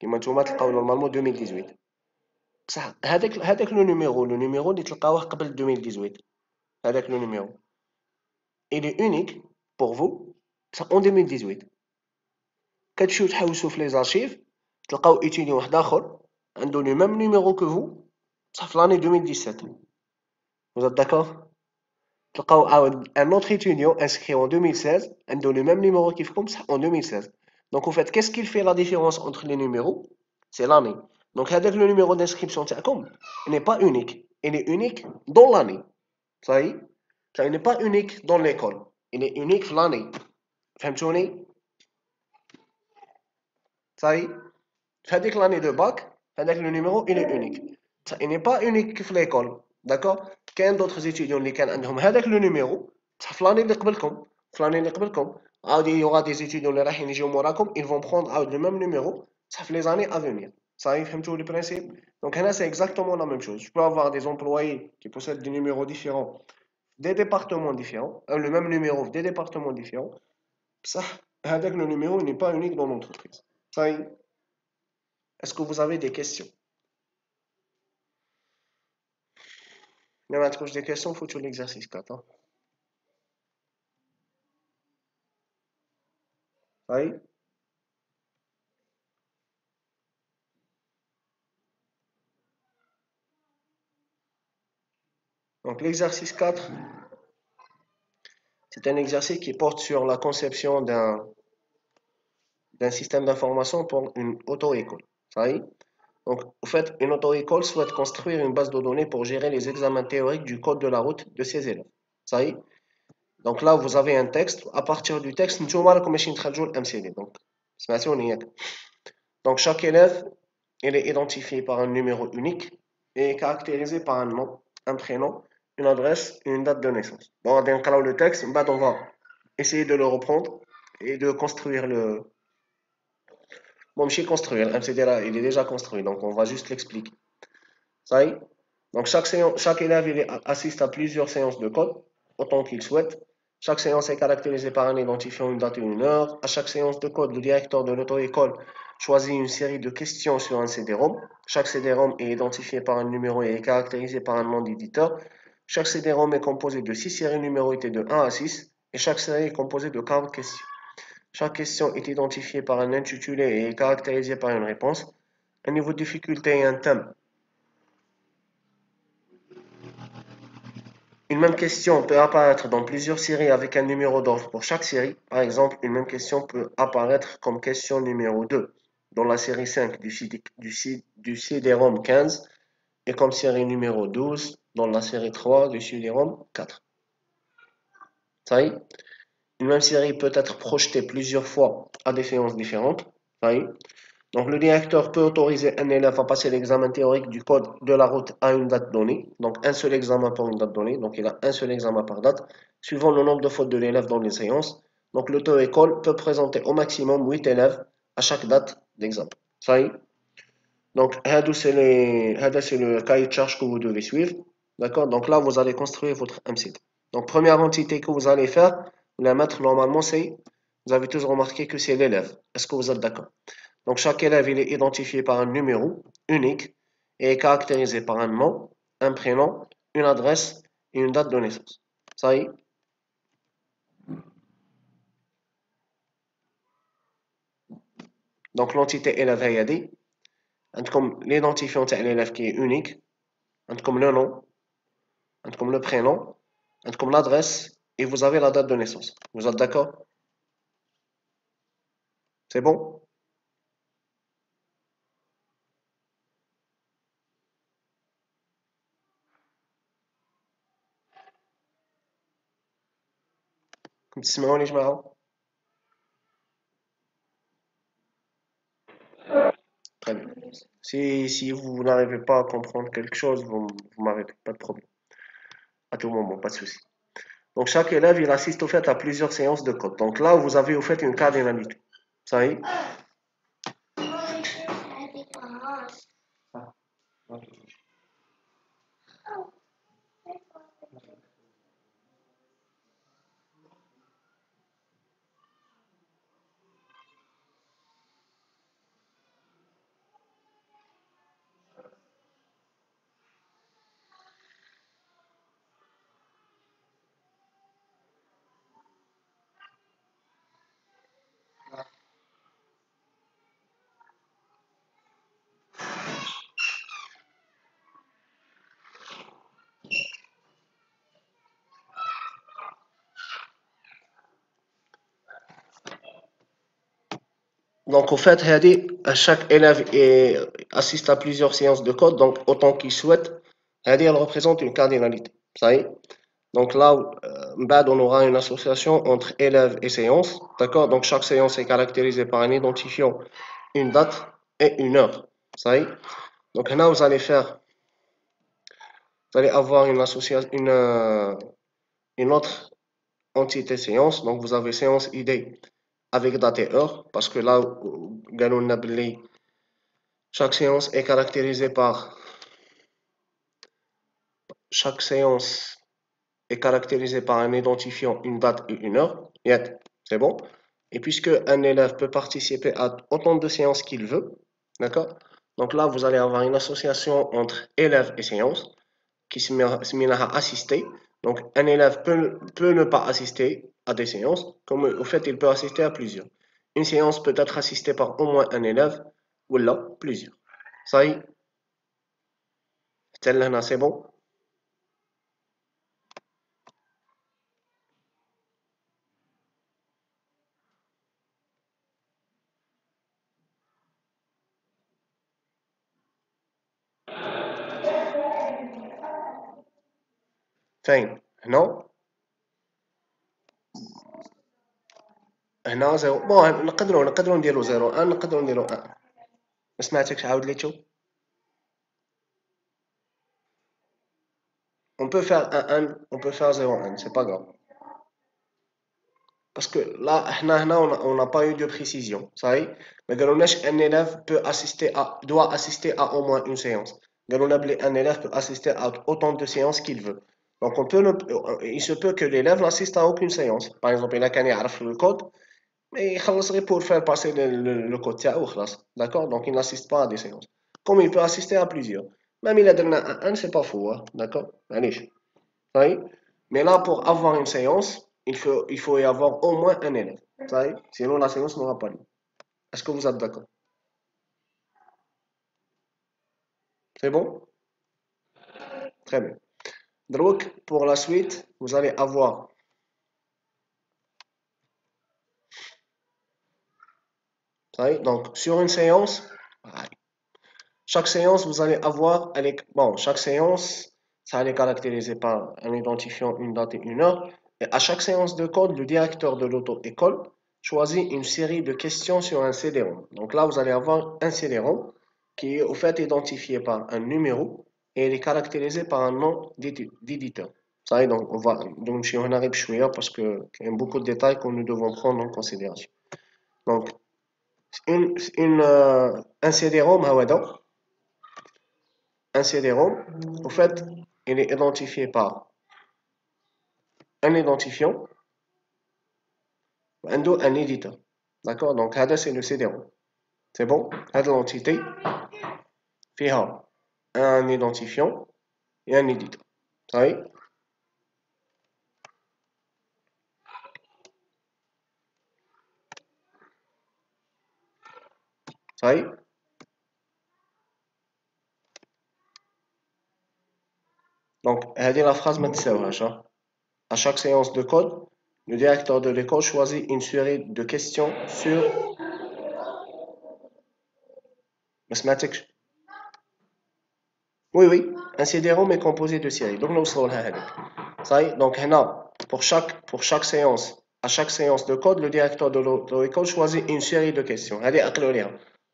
كيما نتوما تلقاو normalement 2018. بصح هذاك لو نيميرو اللي تلقاوه قبل 2018. هذاك لو نيميرو il est unique pour vous en 2018. كتمشيو تحوسوا في لي زارشيف تلقاو étudiant واحد اخر عنده le même numéro que vous بصح في l'année 2017. Vous êtes d'accord? تلقاو عاود un autre étudiant inscrit en 2016 عنده le même numéro كيفكم بصح en 2016. Donc en fait qu'est-ce qui fait la différence entre les numéros? C'est l'année. Donc هذاك le numéro d'inscription تاعكم il n'est pas unique, il est unique dans l'année. Ça y est? Ça, il n'est pas unique dans l'école, il est unique في l'année. فهمتوني؟ Ça y est? في هذيك l'année de bac هذاك le numéro il est unique. Ça, il n'est pas unique في l'école. D'accord? كاين d'autres étudiants اللي كان عندهم هذاك le numéro بصح في l'année اللي قبلكم، في l'année اللي قبلكم عاود y aura des étudiants اللي رايحين يجيو موراكم ils vont prendre عاود le même numéro بصح في les années à venir. Ça y est, فهمتوا le principe? Donc là c'est exactement la même chose. Je peux avoir des employés qui possèdent des numéros différents, des départements différents, le même numéro des départements différents. بصح هذاك le numéro n'est pas unique dans l'entreprise. Ça y est. Est-ce que vous avez des questions? Même à des questions, il faut tout l'exercice 4. Hein? Oui. Donc l'exercice 4, c'est un exercice qui porte sur la conception d'un système d'information pour une auto-école. Ça y est. Donc, en fait, une auto-école souhaite construire une base de données pour gérer les examens théoriques du code de la route de ses élèves. Ça y est. Donc là, vous avez un texte. À partir du texte, nous allons نخرجوا الأمثلة. Donc, سمعتوني ياك. Donc, chaque élève, il est identifié par un numéro unique et caractérisé par un nom, un prénom, une adresse et une date de naissance. Bon, on va le texte, on va essayer de le reprendre et de construire le... Bon, je vais construire, il est déjà construit, donc on va juste l'expliquer. Ça y est. Donc chaque élève il assiste à plusieurs séances de code, autant qu'il souhaite. Chaque séance est caractérisée par un identifiant, une date et une heure. À chaque séance de code, le directeur de l'auto-école choisit une série de questions sur un CD-ROM. Chaque CD-ROM est identifié par un numéro et est caractérisé par un nom d'éditeur. Chaque CD-ROM est composé de 6 séries numérotées de 1 à 6 et chaque série est composée de 40 questions. Chaque question est identifiée par un intitulé et est caractérisée par une réponse, un niveau de difficulté et un thème. Une même question peut apparaître dans plusieurs séries avec un numéro d'ordre pour chaque série. Par exemple, une même question peut apparaître comme question numéro 2 dans la série 5 du CD-ROM 15 et comme série numéro 12 dans la série 3 du CD-ROM 4. Ça y est, une même série peut être projetée plusieurs fois à des séances différentes. Ça y est. Donc, le directeur peut autoriser un élève à passer l'examen théorique du code de la route à une date donnée. Donc, un seul examen pour une date donnée. Donc, il a un seul examen par date, suivant le nombre de fautes de l'élève dans les séances. Donc, l'auto-école peut présenter au maximum 8 élèves à chaque date d'examen. Ça y est. Donc, c'est le cahier de charge que vous devez suivre. D'accord? Donc, là, vous allez construire votre MCD. Donc, première entité que vous allez faire, vous allez mettre normalement, vous avez tous remarqué que c'est l'élève. Est-ce que vous êtes d'accord? Donc, chaque élève il est identifié par un numéro unique et est caractérisé par un nom, un prénom, une adresse et une date de naissance. Ça y est? Donc, l'entité élève هي دي عندكم l'identifiant تاع l'élève qui est unique, عندكم le nom, عندكم le prénom, عندكم l'adresse et vous avez la date de naissance. Vous êtes d'accord? C'est bon? كنت تسمعوني جماعة؟ Très bien. Si vous n'arrivez pas à comprendre quelque chose, vous m'arrêtez, pas de problème. À tout moment, pas de souci. Donc, chaque élève, il assiste au fait à plusieurs séances de code. Donc là, vous avez au fait une cardinalité. Ça y est? Donc, au fait, chaque élève assiste à plusieurs séances de code, donc autant qu'il souhaite. Elle représente une cardinalité. Ça y est? Donc là, on aura une association entre élève et séance. D'accord? Donc, chaque séance est caractérisée par un identifiant, une date et une heure. Ça y est? Donc là, vous allez avoir une association, une autre entité séance. Donc, vous avez séance ID avec date et heure, parce que là, chaque séance est caractérisée par chaque séance est caractérisée par un identifiant, une date et une heure. Yet, c'est bon. Et puisque un élève peut participer à autant de séances qu'il veut, d'accord? Donc là, vous allez avoir une association entre élève et séance qui se met à assister. Donc, un élève peut ne pas assister à des séances, comme au fait, il peut assister à plusieurs. Une séance peut être assistée par au moins un élève, ou là, plusieurs. Ça y est, c'est bon? فين؟ هنا هنا زيرو بون نقدروا نديرو زيرو ان نقدروا نديرو ان. ما سمعتكش عاود لي تشوف. On peut faire un 1, on peut faire 0,1, c'est pas grave. Parce que là, on n'a pas eu de précision. Ça y est. Mais un élève doit assister à au moins une séance. Un élève peut assister à autant de séances qu'il veut. Donc, il se peut que l'élève n'assiste à aucune séance. Par exemple, il a qu'à connaître le code, mais il خلص pour faire passer le code تاعو خلاص. D'accord? Donc, il n'assiste pas à des séances. Comme il peut assister à plusieurs. Même il a donné un, c'est pas faux. Hein? D'accord? Allez. Oui. Mais là, pour avoir une séance, il faut y avoir au moins un élève. Sinon, la séance n'aura pas lieu. Est-ce que vous êtes d'accord? C'est bon? Très bien. Donc, pour la suite, vous allez avoir donc sur une séance, chaque séance, vous allez avoir, bon, chaque séance, ça allait caractériser par un identifiant, une date et une heure. Et à chaque séance de code, le directeur de l'auto-école choisit une série de questions sur un CD-ROM. Donc là, vous allez avoir un CD-ROM qui est au fait identifié par un numéro et il est caractérisé par un nom d'éditeur. Donc on va donc on arrive parce qu'il y a beaucoup de détails que nous devons prendre en considération. Donc, un CD-ROM, un CD-ROM, au fait, il est identifié par un identifiant, un éditeur. D'accord? Donc, c'est le CD-ROM. C'est bon? L'entité, فيها un identifiant et un éditeur. Oui? Oui? Donc, la phrase ما تساويهاش. À chaque séance de code, le directeur de l'école choisit une série de questions sur mathématiques. Oui, oui, un CD-ROM est composé de séries. Donc, nous sommes là. Donc, pour chaque séance, à chaque séance de code, le directeur de l'école choisit une série de questions. Allez,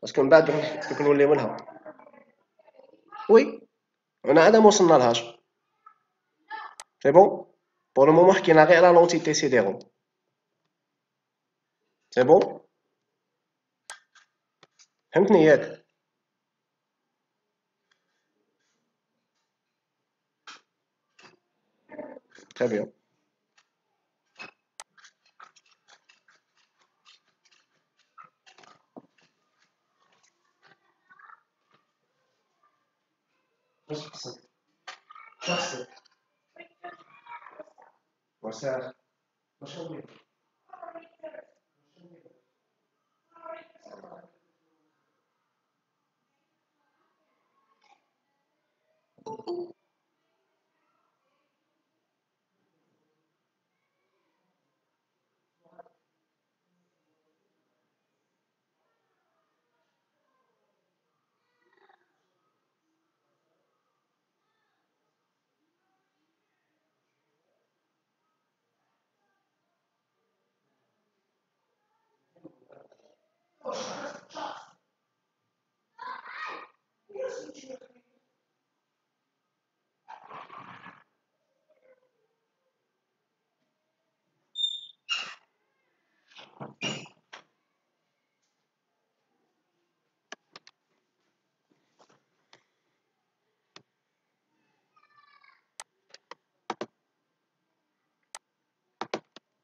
parce que nous les oui, on a un وصلنا لهاش. C'est bon? Pour le moment, il y a l'entité CD-ROM. C'est bon? فهمتني ياك؟ Très bien.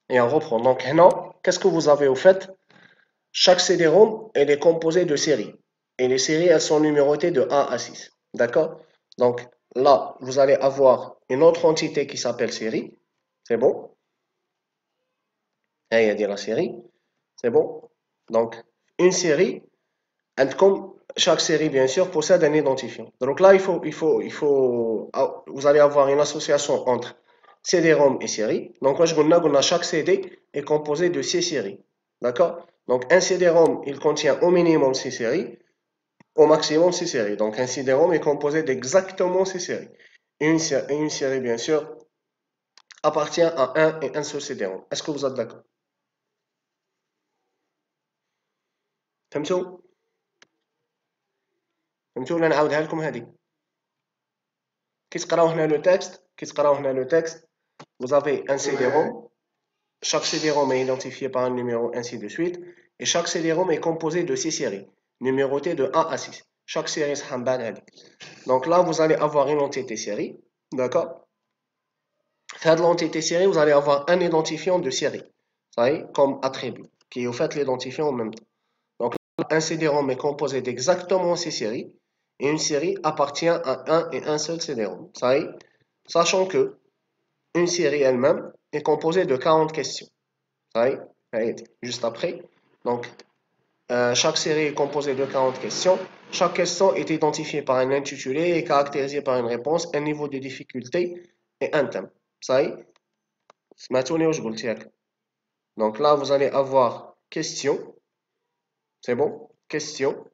Et on reprend. Donc, maintenant, qu'est-ce que vous avez au fait? Chaque CD-ROM, elle est composée de séries. Et les séries, elles sont numérotées de 1 à 6. D'accord? Donc, là, vous allez avoir une autre entité qui s'appelle série. C'est bon? Et il y a dit la série. C'est bon? Donc, une série, comme chaque série, bien sûr, possède un identifiant. Donc là, vous allez avoir une association entre CD-ROM et série. Donc, moi, je vous chaque CD est composé de 6 séries. D'accord? Donc, un CD-ROM, il contient au minimum 6 séries, au maximum 6 séries. Donc, un CD-ROM est composé d'exactement 6 séries. Et une série, bien sûr, appartient à un et un seul CD-ROM. Est-ce que vous êtes d'accord? فهمتوا؟ فهمتوا ولا نعاودها لكم هذه؟ كي تقراو هنا لو تكست vous avez un CD-ROM. Chaque CD-ROM est identifié par un numéro, ainsi de suite. Et chaque CD-ROM est composé de 6 séries, numérotées de 1 à 6. Chaque série est. Donc là, vous allez avoir une entité série. D'accord? Faire de l'entité série, vous allez avoir un identifiant de série, ça y est, comme attribut, qui est au fait l'identifiant en même temps. Donc, un CD-ROM est composé d'exactement ces séries, et une série appartient à un et un seul CD-ROM. Ça y est, sachant que une série elle-même est composée de 40 questions. Ça y est, juste après. Donc, chaque série est composée de 40 questions. Chaque question est identifiée par un intitulé et caractérisée par une réponse, un niveau de difficulté et un thème. Ça y est, donc là, vous allez avoir question. C'est bon? Question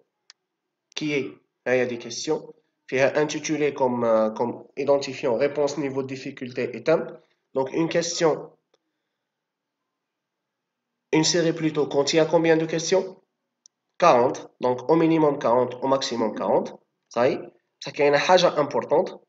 qui est, là, il y a des questions. Puis intitulé comme identifiant réponse, niveau de difficulté et thème. Donc une question, une série plutôt contient combien de questions? 40. Donc au minimum 40, au maximum 40. Ça y est, ça qui est une chose importante.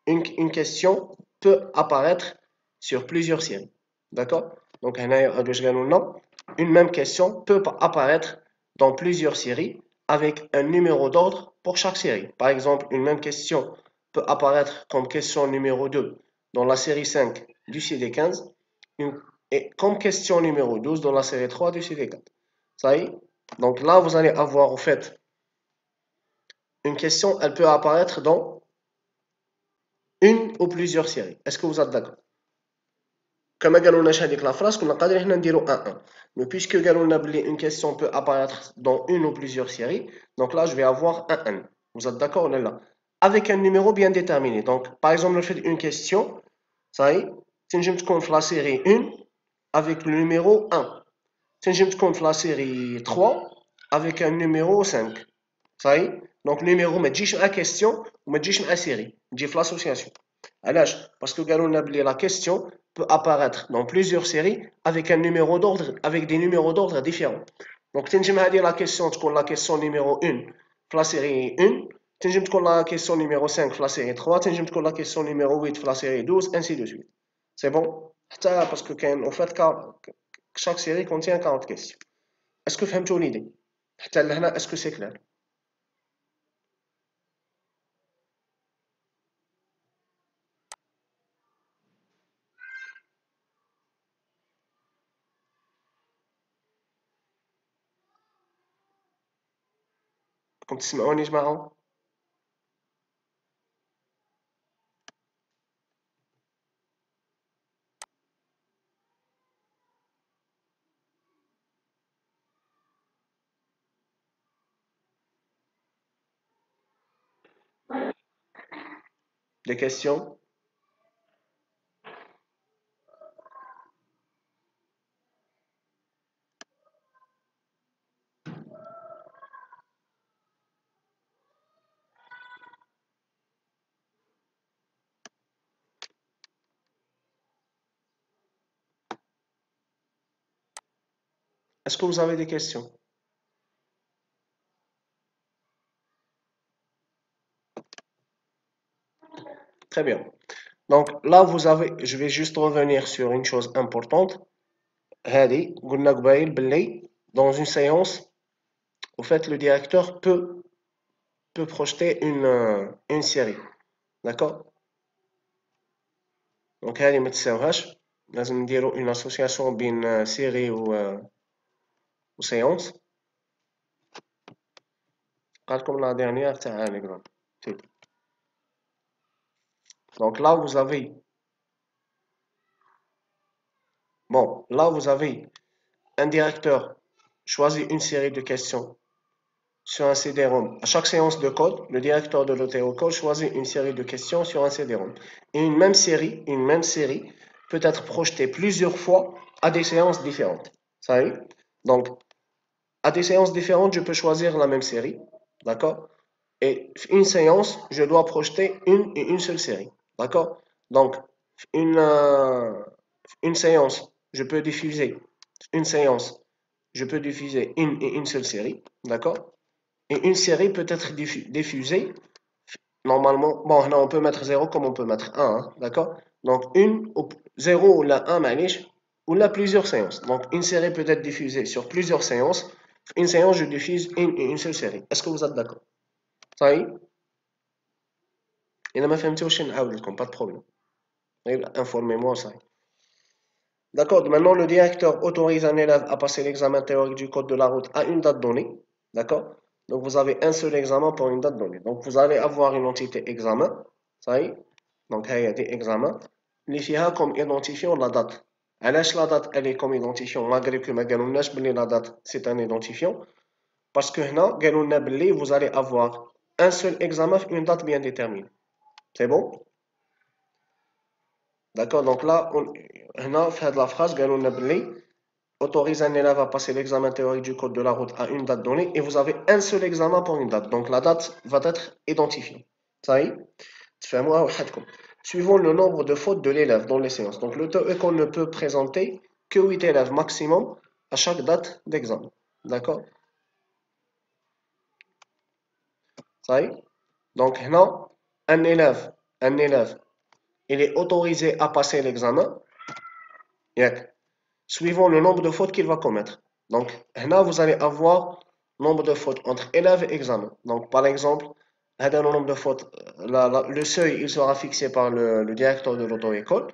Une question peut apparaître sur plusieurs séries. D'accord? Donc une même question peut apparaître dans plusieurs séries avec un numéro d'ordre pour chaque série. Par exemple, une même question peut apparaître comme question numéro 2 dans la série 5 du CD15 et comme question numéro 12 dans la série 3 du CD4. Ça y est? Donc là, vous allez avoir, en fait, une question, elle peut apparaître dans une ou plusieurs séries. Est-ce que vous êtes d'accord? Comme قالوا لنا هذيك لا phrase كنا قادرين حنا نديرو 1 mais puisque قالوا لنا بلي une question peut apparaître dans une ou plusieurs séries, donc là je vais avoir un n. Vous êtes d'accord ou là? Avec un numéro bien déterminé. Donc par exemple le fait une question, ça y est, تنجم تكون في la série 1 avec le numéro 1. تنجم تكون في la série 3 avec un numéro 5. Ça y est, donc le numéro ما تجيش مع question وما تجيش مع série, تجي في l'association. علاش؟ parce que قالوا لنا بلي la question peut apparaître dans plusieurs séries avec un numéro d'ordre, avec des numéros d'ordre différents. Donc تنجم هذه la question تكون la question numéro 1 في la série 1, تنجم تكون la question numéro 5 في la série 3, تنجم تكون la question numéro 8 في la série 12, ainsi de suite. C'est bon? حتى parce que كاين en fait chaque série contient 40 questions. Est-ce que فهمتوا l'idée؟ حتى لهنا est-ce que c'est clair؟ كنت تسمعوني جماعة؟ Des questions? Est-ce que vous avez des questions? Très bien. Donc là, vous avez, je vais juste revenir sur une chose importante. هذه قلنا قبيل باللي dans une séance, au fait, le directeur peut projeter une série. D'accord? Donc هذه ما تساوهاش. لازم نديرو une association بين série و séance. قالكم la dernière تاع Allegro. Donc là, vous avez bon, là, vous avez un directeur choisit une série de questions sur un CD-ROM. À chaque séance de code, le directeur de l'OTO-code choisit une série de questions sur un CD-ROM. Et une même série peut être projetée plusieurs fois à des séances différentes. Ça y est? Donc, à des séances différentes, je peux choisir la même série. D'accord? Et une séance, je dois projeter une et une seule série. D'accord? Donc, une séance, je peux diffuser une séance, je peux diffuser une et une seule série. D'accord? Et une série peut être diffusée, normalement, bon, là on peut mettre 0 comme on peut mettre 1, hein, d'accord? Donc, 0 ou la 1, manish, ou là plusieurs séances. Donc, une série peut être diffusée sur plusieurs séances. Une séance, je diffuse une et une seule série. Est-ce que vous êtes d'accord? Ça y est? Il n'a pas fait un petit pas de problème. Informez-moi ça. D'accord, maintenant le directeur autorise un élève à passer l'examen théorique du code de la route à une date donnée. D'accord? Donc vous avez un seul examen pour une date donnée. Donc vous allez avoir une entité examen. Ça y est. Donc il y a des examens. Les a comme identifiant la date. علاش la date elle est comme identifiant malgré que ما قالولناش بلي la date c'est un identifiant parce que هنا قالوا لنا بلي vous allez avoir un seul examen une date bien déterminée. C'est bon? D'accord, donc là, on a fait de la phrase, قالوا لنا بلي autorise un élève à passer l'examen théorique du code de la route à une date donnée et vous avez un seul examen pour une date. Donc la date va être identifiée. Ça y est, تفهموها وحدكم. Suivant le nombre de fautes de l'élève dans les séances. Donc l'auto-école ne peut présenter que 8 élèves maximum à chaque date d'examen. D'accord? Ça y est? Donc là, un élève, il est autorisé à passer l'examen. Suivant le nombre de fautes qu'il va commettre. Donc, là, vous allez avoir nombre de fautes entre élève et examen. Donc, par exemple, le nombre de fautes, le seuil, il sera fixé par le directeur de l'auto-école.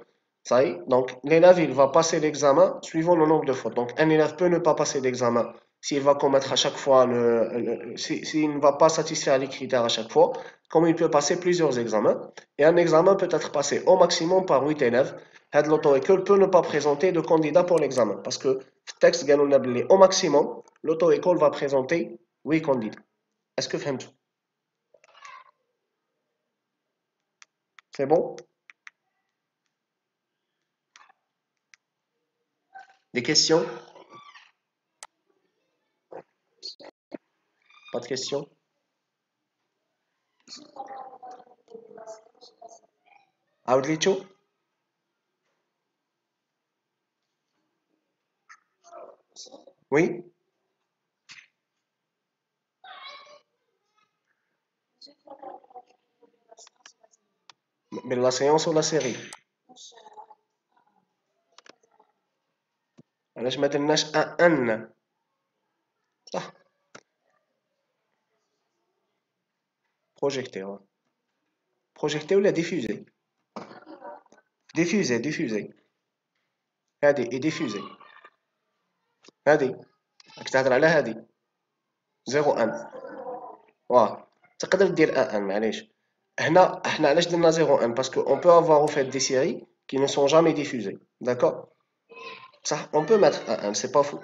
Ça y est. Donc, l'élève, il va passer l'examen suivant le nombre de fautes. Donc, un élève peut ne pas passer l'examen s'il va commettre à chaque fois, s'il ne va pas satisfaire les critères à chaque fois, comme il peut passer plusieurs examens. Et un examen peut être passé au maximum par 8 élèves. L'auto-école peut ne pas présenter de candidat pour l'examen. Parce que le texte, au maximum, l'auto-école va présenter 8 candidats. Est-ce que vous comprenez? C'est bon? Des questions? Pas de questions? Outlicho? Oui? Mais la séance ou la série? علاش ما درناش ان صح بروجيكتي بروجيكتي ولا ديفيوزي ديفيوزي هادي اي ديفيوزي هادي راك تهضر على هادي 0 ان واه تقدر دير ان معليش هنا احنا علاش درنا 0 ان باسكو اون بو افوار او فيت دي سيري qui ne sont jamais diffusées d'accord ça on peut mettre un c'est pas fou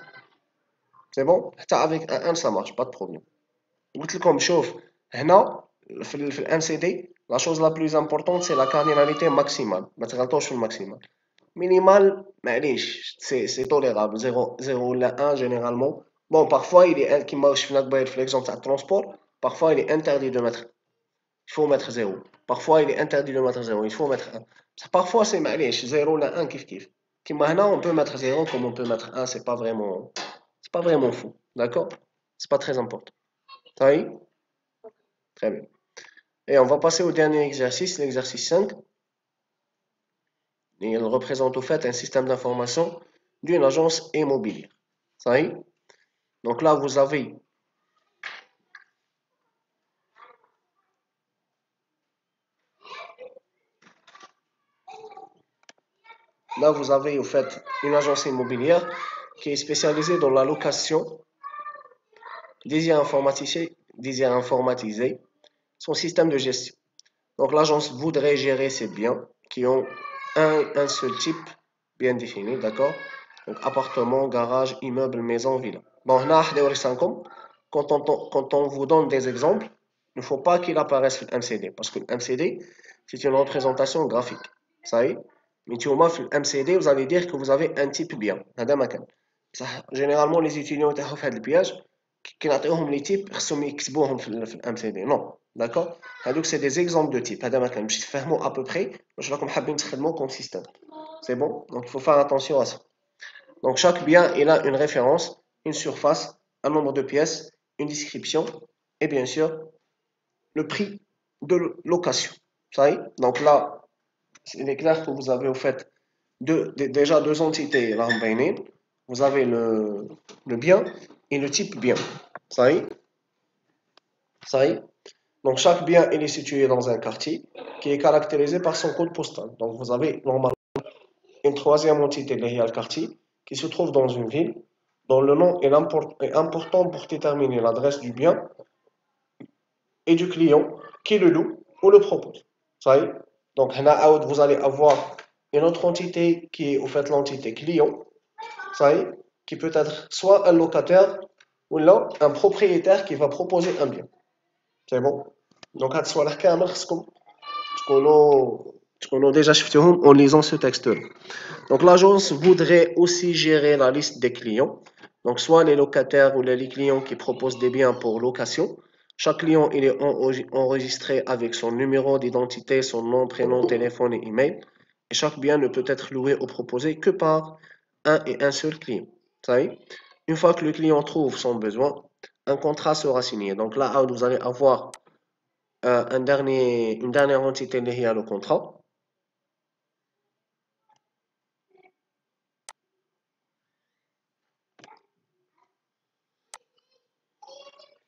c'est bon حتى avec un ça marche pas de problème قلت لكم شوف هنا في الام سي دي لا chose la plus importante c'est la cardinalité maximale ما تغلطوش في الماكسيمال minimal معليش c'est tolérable 0 0 ولا 1 généralement bon parfois il est كيما شفنا قبيل في l'exemple تاع الترونسبور parfois il est interdit de mettre il faut mettre 0 parfois il est interdit de mettre 0 il faut mettre 1 parfois c'est معليش 0 ولا 1 كيف كيما هنا on peut mettre 0 comme on peut mettre 1 c'est pas vraiment fou d'accord c'est pas très important ça y est très bien et on va passer au dernier exercice l'exercice 5 et il représente au fait un système d'information d'une agence immobilière ça y est donc là vous avez au fait une agence immobilière qui est spécialisée dans la location désire informatiser son système de gestion. Donc l'agence voudrait gérer ses biens qui ont un seul type bien défini, d'accord? Donc appartement, garage, immeuble, maison, villa. Bon, quand on vous donne des exemples, il ne faut pas qu'il apparaisse sur le MCD parce que le MCD, c'est une représentation graphique. Ça y est? Mais tu vois, sur le MCD, vous allez dire que vous avez un type bien. Généralement, les étudiants ont fait le piège. Qui نعطيوهم les types خصهم يكتبوهم في الام سي دي نو داكور هادوك سي دي زيكزامبل دو تيب هذا مثلا باش تفهموا ا بو بري واش راكم حابين تخدموا كوم سيستم سي بون دونك il faut faire attention à ça donc chaque bien il a une référence une surface un nombre de pièces une description et bien sûr le prix de location ça y est donc là il est clair que vous avez au fait déjà deux entités là vous avez le bien et le type bien ça y est ça y est Donc, chaque bien, il est situé dans un quartier qui est caractérisé par son code postal. Donc, vous avez normalement une troisième entité liée à le quartier qui se trouve dans une ville dont le nom est important pour déterminer l'adresse du bien et du client qui le loue ou le propose. Ça y est. Donc, vous allez avoir une autre entité qui est au fait l'entité client, ça y est, qui peut être soit un locataire ou là un propriétaire qui va proposer un bien. C'est bon. Donc, هاد الصوالح كامل خصكم تكونوا déjà شفتوهم en lisant ce texte-là. Donc, l'agence voudrait aussi gérer la liste des clients. Donc, soit les locataires ou les clients qui proposent des biens pour location. Chaque client, il est enregistré avec son numéro d'identité, son nom, prénom, téléphone et email. Et chaque bien ne peut être loué ou proposé que par un et un seul client. Ça y est. Une fois que le client trouve son besoin, un contrat sera signé. Donc là, vous allez avoir une dernière entité liée à le contrat.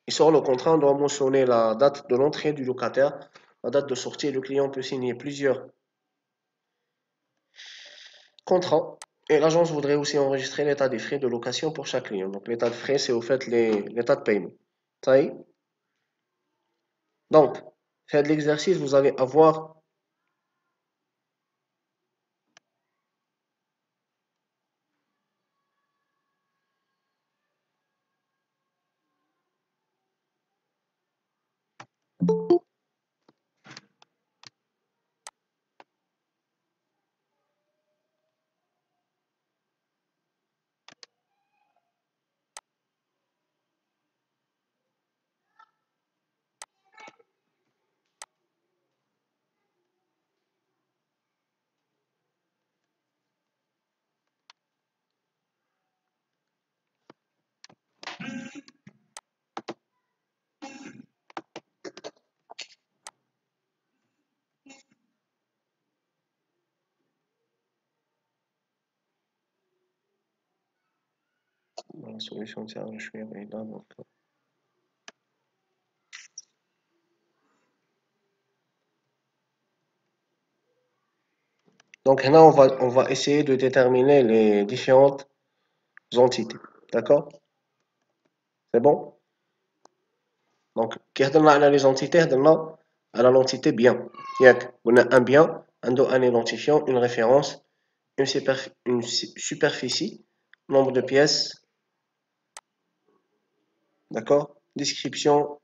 Et sur le contrat, on doit mentionner la date de l'entrée du locataire, la date de sortie. Le client peut signer plusieurs contrats. Et l'agence voudrait aussi enregistrer l'état des frais de location pour chaque client. Donc l'état de frais, c'est au fait l'état de paiement. Ça y est. Donc, faites l'exercice, vous allez avoir la solution de service, je suis là. Donc là, on va essayer de déterminer les différentes entités. D'accord? C'est bon? Donc, on a les entités, on a l'entité bien. On a un bien, un identifiant, une référence, une superficie, nombre de pièces, d'accord? Description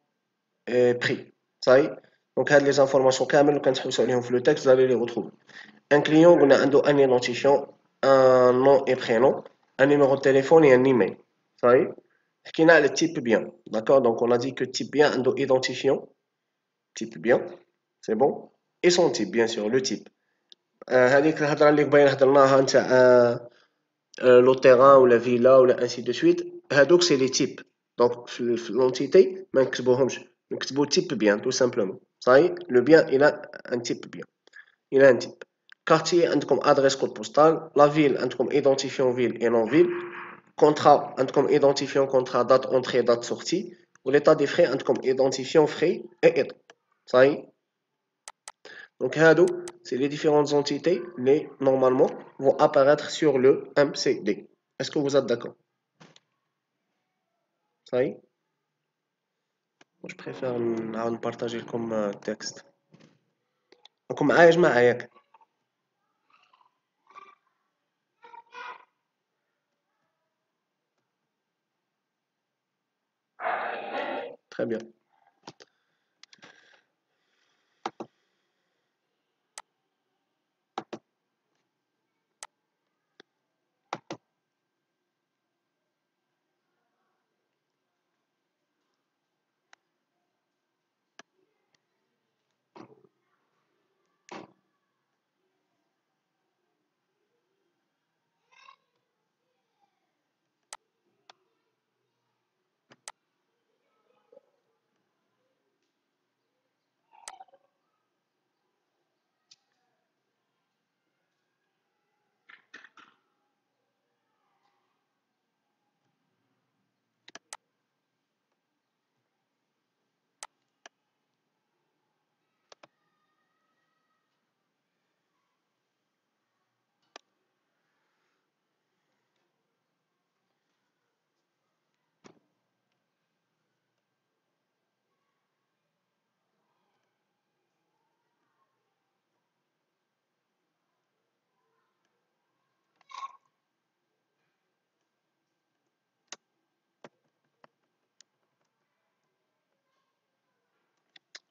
et prix. Ça y est. Donc, les informations كامل quand vous allez le texte, vous allez les retrouver. Un client, on a un identifiant, un nom et prénom, un numéro de téléphone et un email. Ça y est. Qui a le type bien. D'accord? Donc, on a dit que type bien, un identifiant, type bien, c'est bon. Et son type, bien sûr, le type. هذيك الهضره اللي باين هضرناها نتاع لو تيران ولا فيلا ولا انسي دو سويت هادوك سي لي تيب دونك في لونتيتي ما نكتبوهمش نكتبو تيب بيان تو سامبلومون صاي لو بيان الى ان تيب بيان الى ان تيب كارتي عندكم ادريس كود بوستال لا فيل عندكم ايدونتيفيون فيل اي نون فيل كونترا عندكم ايدونتيفيون كونترا دات اونتري دات سورتي وليطا دي فري عندكم ايدونتيفيون فري اي ايطا صاي Donc, c'est les différentes entités, mais normalement, vont apparaître sur le MCD. Est-ce que vous êtes d'accord? Ça y est? Je préfère partager comme texte. Comme معايا معايا. Très bien.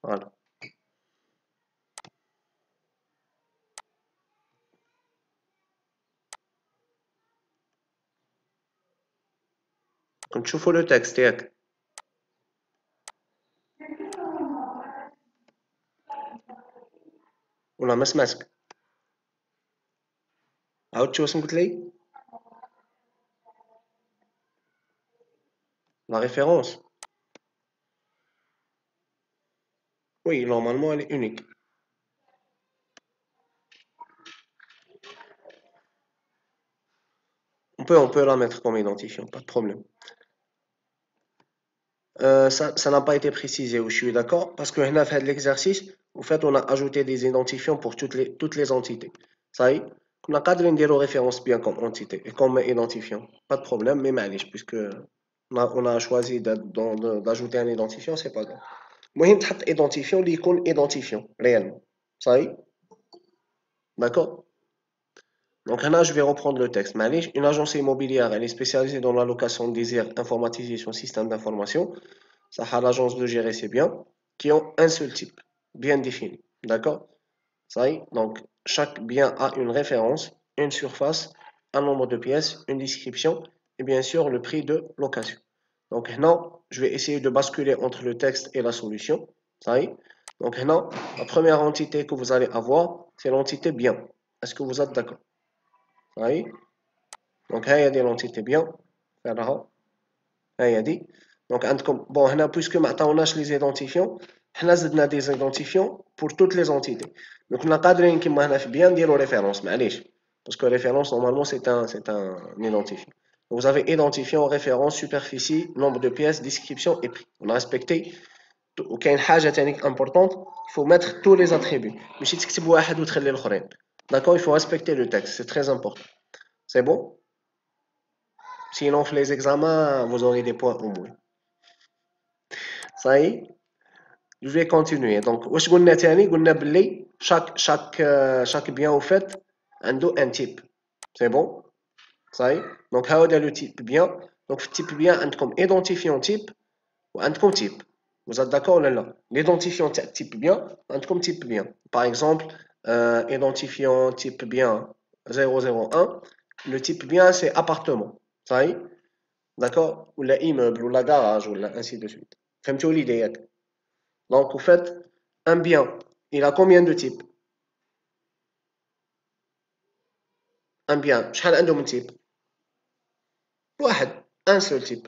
Voilà. Quand tu fais le texte, ولا ما سمعتك عاود شو اسم قلت لي la référence. Oui, normalement elle est unique. On peut la mettre comme identifiant, pas de problème. Ça n'a pas été précisé, je suis d'accord, parce que là, dans l'exercice, en fait, on a ajouté des identifiants pour toutes les entités. Ça y est, on a cadré une référence bien comme entité et comme identifiant. Pas de problème, mais معليش, puisque on a choisi d'ajouter un identifiant, c'est pas grave. المهم تحط identifiant اللي يكون identifiant réellement. Ça y est, d'accord? Donc là, je vais reprendre le texte. معليش, une agence immobilière, elle est spécialisée dans la location des aires informatisées sur système d'information. Ça à l'agence de gérer ses biens qui ont un seul type, bien défini. D'accord? Ça y est. Donc, chaque bien a une référence, une surface, un nombre de pièces, une description et bien sûr le prix de location. Donc, maintenant, je vais essayer de basculer entre le texte et la solution. Ça y est. Donc, maintenant, la première entité que vous allez avoir, c'est l'entité bien. Est-ce que vous êtes d'accord? Ça y est. Donc, il y a l'entité bien. Voilà. هيا دي دونك عندكم بون هنا بويسكو ما عطاوناش لي زيدونتيفيون حنا زدنا دي زيدونتيفيون بور توت لي زونتيتي دونك كنا قادرين كيما هنا في بيان نديرو ريفيرونس معليش باسكو ريفيرونس نورمالمون c'est un identifiant. Donc vous avez identifiant, référence, superficie, nombre de pièces, description et prix. On a respecté. وكاين حاجه ثاني importante, il faut mettre tous les attributs ماشي تكتب واحد وتخلي الاخرين. D'accord, il faut respecter le texte, c'est très important. C'est bon? Sinon, les examens, vous aurez des points au moins. Ça y est, je vais continuer. Donc, واش قلنا تاني قلنا باللي chaque bien au fait عنده un type. C'est bon? Ça y est. Donc, هذا le type bien. Donc, في type bien عندكم identifiant type وعندكم type. Vous êtes d'accord ou là? L'identifiant type bien عندكم type bien. Par exemple, identifiant type bien 001, le type bien c'est appartement. Ça y est. D'accord? Ou la immeuble, ou la garage, ou ainsi de suite. فهمتوا l'idée? Donc, en fait, un bien, il a combien de types? Un bien, شحال عنده من type? واحد, un seul type.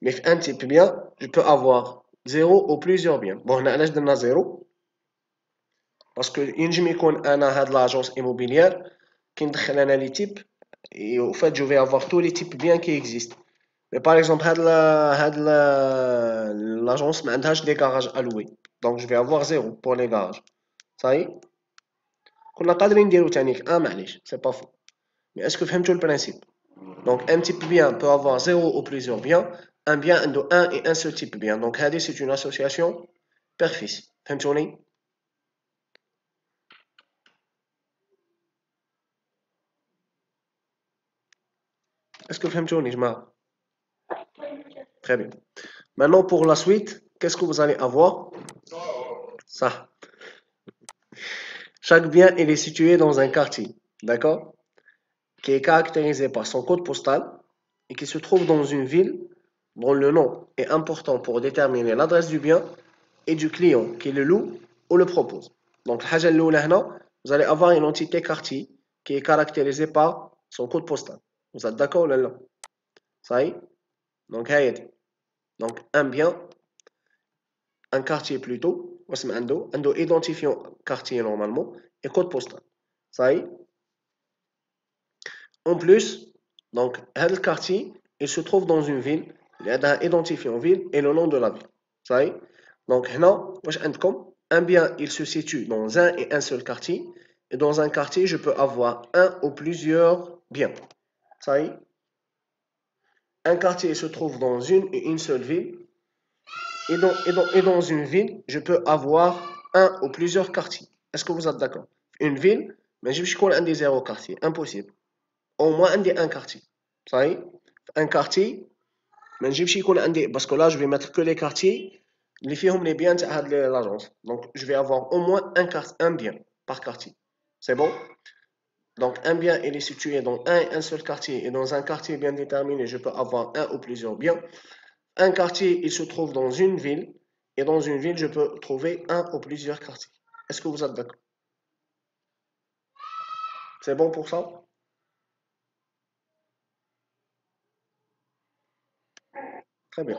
Mais un type bien, je peux avoir 0 ou plusieurs biens. Bon, هنا علاش درنا 0 parce que ينجم يكون انا هاد l'agence immobilière كندخل انا les types et au fait je vais avoir tous les types bien qui existent. Mais par exemple l'agence ما عندهاش des garages à louer. Donc je vais avoir 0 pour les garages. Ça y est. كنا قادرين نديرو تانيك معليش, c'est pas faux. Mais est-ce que فهمتوا le principe? Donc un type bien peut avoir 0 ou plusieurs biens. Un bien a un et un seul type bien. Donc هذه c'est une association père-fils. فهمتوني? Est-ce que فهمتوني جماعة? Très bien. Maintenant pour la suite, qu'est-ce que vous allez avoir? Ça. Chaque bien il est situé dans un quartier, d'accord? Qui est caractérisé par son code postal et qui se trouve dans une ville dont le nom est important pour déterminer l'adresse du bien et du client qui le loue ou le propose. Donc, vous allez avoir une entité quartier qui est caractérisée par son code postal. Vous êtes d'accord là? Ça y est? Donc, un bien, un quartier plutôt, un identifiant quartier normalement et code postal. Ça y est? En plus, donc, le quartier, il se trouve dans une ville, il a identifié en ville et le nom de la ville. Ça y est. Donc, un bien, il se situe dans un et un seul quartier. Et dans un quartier, je peux avoir un ou plusieurs biens. Ça y est. Un quartier se trouve dans une et une seule ville. Et dans une ville, je peux avoir un ou plusieurs quartiers. Est-ce que vous êtes d'accord? Une ville, mais je vais un des 0 quartiers. Impossible. Au moins un quartier. Ça y est. Un quartier, mais je vais parce que là, je vais mettre que les quartiers اللي فيهم les biens تاع هاد l'agence. Donc je vais avoir au moins un bien par quartier. C'est bon? Donc un bien il est situé dans un seul quartier et dans un quartier bien déterminé, je peux avoir un ou plusieurs biens. Un quartier, il se trouve dans une ville et dans une ville, je peux trouver un ou plusieurs quartiers. Est-ce que vous êtes d'accord? C'est bon pour ça? Très bien,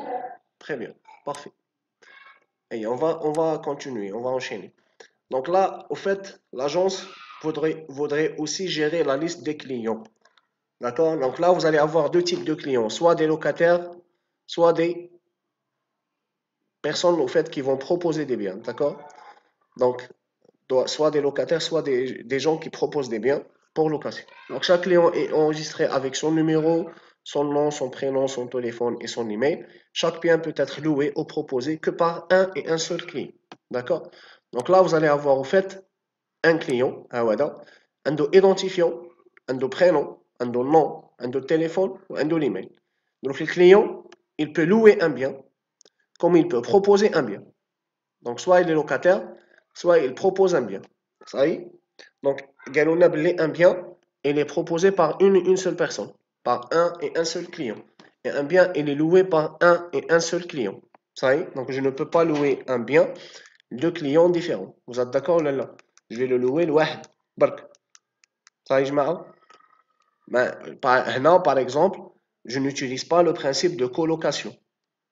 très bien, parfait. Et on va continuer, on va enchaîner. Donc là, au fait, l'agence voudrait aussi gérer la liste des clients. D'accord? Donc là, vous allez avoir deux types de clients, soit des locataires, soit des personnes au fait qui vont proposer des biens. D'accord? Donc, soit des locataires, soit des gens qui proposent des biens pour location. Donc chaque client est enregistré avec son numéro, son nom, son prénom, son téléphone et son email. Chaque bien peut être loué ou proposé que par un et un seul client. D'accord? Donc là, vous allez avoir au fait un client, un identifiant, un prénom, un nom, un téléphone ou un email. Donc le client, il peut louer un bien comme il peut proposer un bien. Donc soit il est locataire, soit il propose un bien. Ça y est? Donc, قالوا un bien, il est proposé par une seule personne, par un et un seul client. Et un bien, il est loué par un et un seul client. Ça y est? Donc, je ne peux pas louer un bien de clients différents. Vous êtes d'accord là là? Je vais le louer الواحد برك. Ça y est, جماعة? Par exemple, je n'utilise pas le principe de colocation.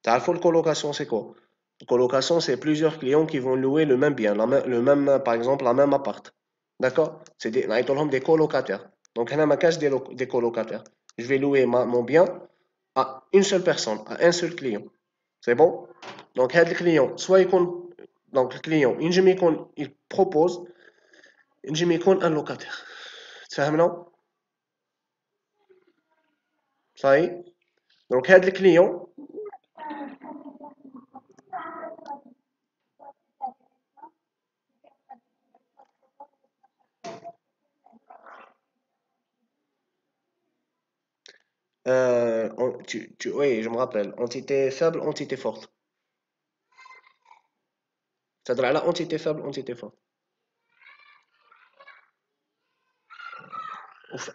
تعرفوا colocation, c'est quoi? Colocation, c'est plusieurs clients qui vont louer le même bien, par exemple, la même appart. D'accord? C'est des colocataires. Donc, il y a des colocataires. Je vais louer mon bien à une seule personne, à un seul client. C'est bon? Donc, le client, donc le client, il propose, un locataire. تفهمنا؟ Ça y est? Donc, le client, oui, je me rappelle, entité faible, entité forte. تهضر على entité faible, entité forte.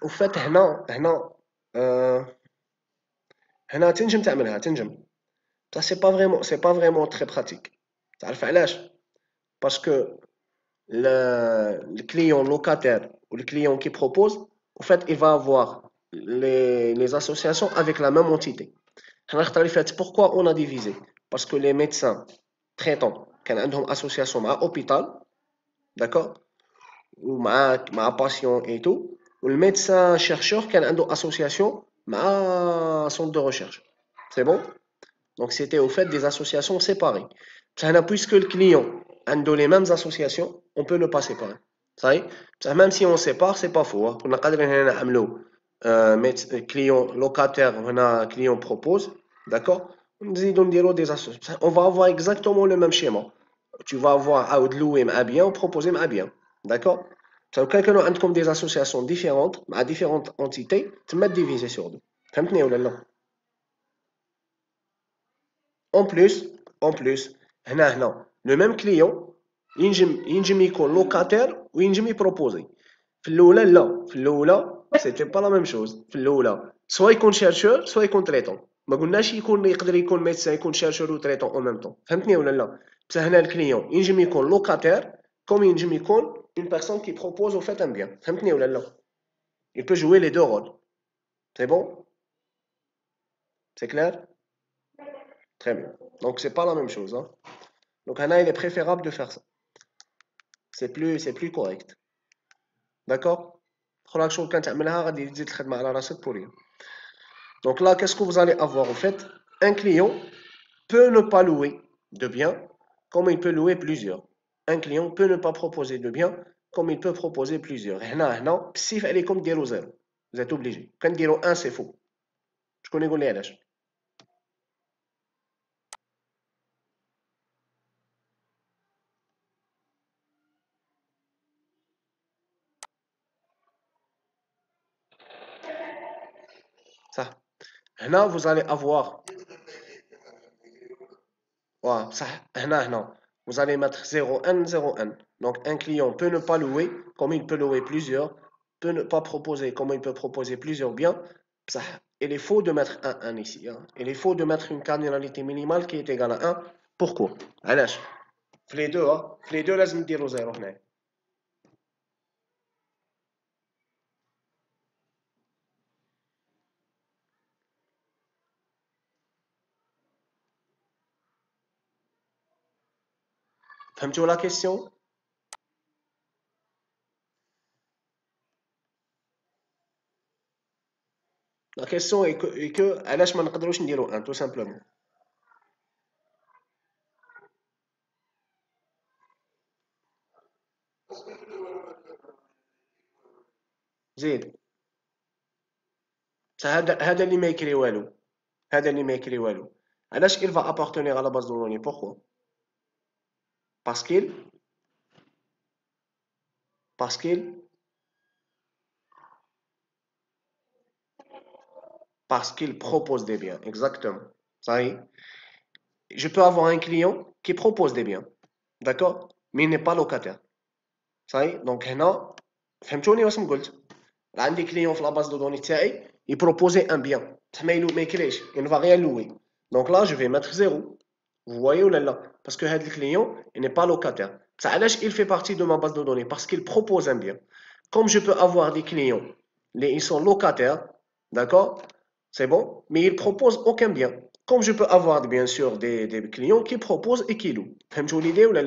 وفات هنا تنجم تعملها تنجم. Ça c'est pas vraiment très pratique. تعرف علاش؟ Parce que le client locataire ou le client qui propose, en fait, il va avoir les associations avec la même entité. Pourquoi on a divisé? Parce que les médecins traitants, كان عندهم association مع hôpital, d'accord? Ou مع patient et tout. Ou le médecin chercheur كان عنده association مع centre de recherche. C'est bon? Donc c'était au fait des associations séparées. Puisque le client a les mêmes associations, on peut ne pas séparer. Ça y est? Même si on sépare, c'est pas faux. On a client locataire, on a client propose, d'accord? On va avoir exactement le même schéma. Tu vas avoir à louer un bien ou proposer un bien. D'accord? Quelqu'un a comme des associations différentes, à différentes entités, tu mets divisé sur deux. فهمتني ولا لا؟ En plus, le même client ينجم يكون لوكاتير وينجم يبروبوزي. في الاولى لا، في الاولى سيتي با لا ميم شوز. في الاولى سوا يكون شيرشور سوا يكون تريتون. ما قلناش يقدر يكون ميدسان يكون شيرشور و تريتون او ميم طون. فهمتني ولا لا؟ بصح هنا الكليون ينجم يكون لوكاتير كوم ينجم يكون une personne qui propose au fait un bien. فهمتني ولا لا؟ Il peut jouer les deux rôles. C'est bon? C'est clair? Très bien. Donc c'est pas la même chose, hein. Donc il est préférable de faire ça. C'est plus correct. D'accord? Donc là, qu'est-ce que vous allez avoir au fait? Un client peut ne pas louer de biens comme il peut louer plusieurs. Un client peut ne pas proposer de biens comme il peut proposer plusieurs. Si elle est comme dire 0, vous êtes obligé. Quand dire 1, c'est faux. Je connais les LH. Ça. Là, vous allez avoir Voilà, ça, vous allez mettre 0N, 0N. Donc, un client peut ne pas louer, comme il peut louer plusieurs, peut ne pas proposer, comme il peut proposer plusieurs biens. Ça, il est faux de mettre un 1 ici. Hein. Il est faux de mettre une cardinalité minimale qui est égale à 1. Pourquoi? علاش؟ في les deux, hein. في les deux, لازم نديرو 0 هنا. فهمتوا la question? La question est que علاش ما نقدروش نديرو 1 tout simplement. زيد. هذا اللي ما يكري والو. هذا اللي ما يكري والو. علاش il va appartenir à la base de données? Pourquoi? Parce qu'il parce qu'il parce qu'il propose des biens. Exactement. Ça y est. Je peux avoir un client qui propose des biens. D'accord? Mais il n'est pas locataire. Ça y est. Donc هنا فهمتوني واش قلت؟ عندي client في la base de données تاعي il proposait un bien. ما يكريش. Il ne va rien louer. Donc là je vais mettre 0. Vous voyez ou là? Parce que le client il n'est pas locataire. Ça, il fait partie de ma base de données parce qu'il propose un bien. Comme je peux avoir des clients, ils sont locataires, d'accord? C'est bon, mais ils ne proposent aucun bien. Comme je peux avoir bien sûr des clients qui proposent et qui louent. فهمتوا l'idée ou là?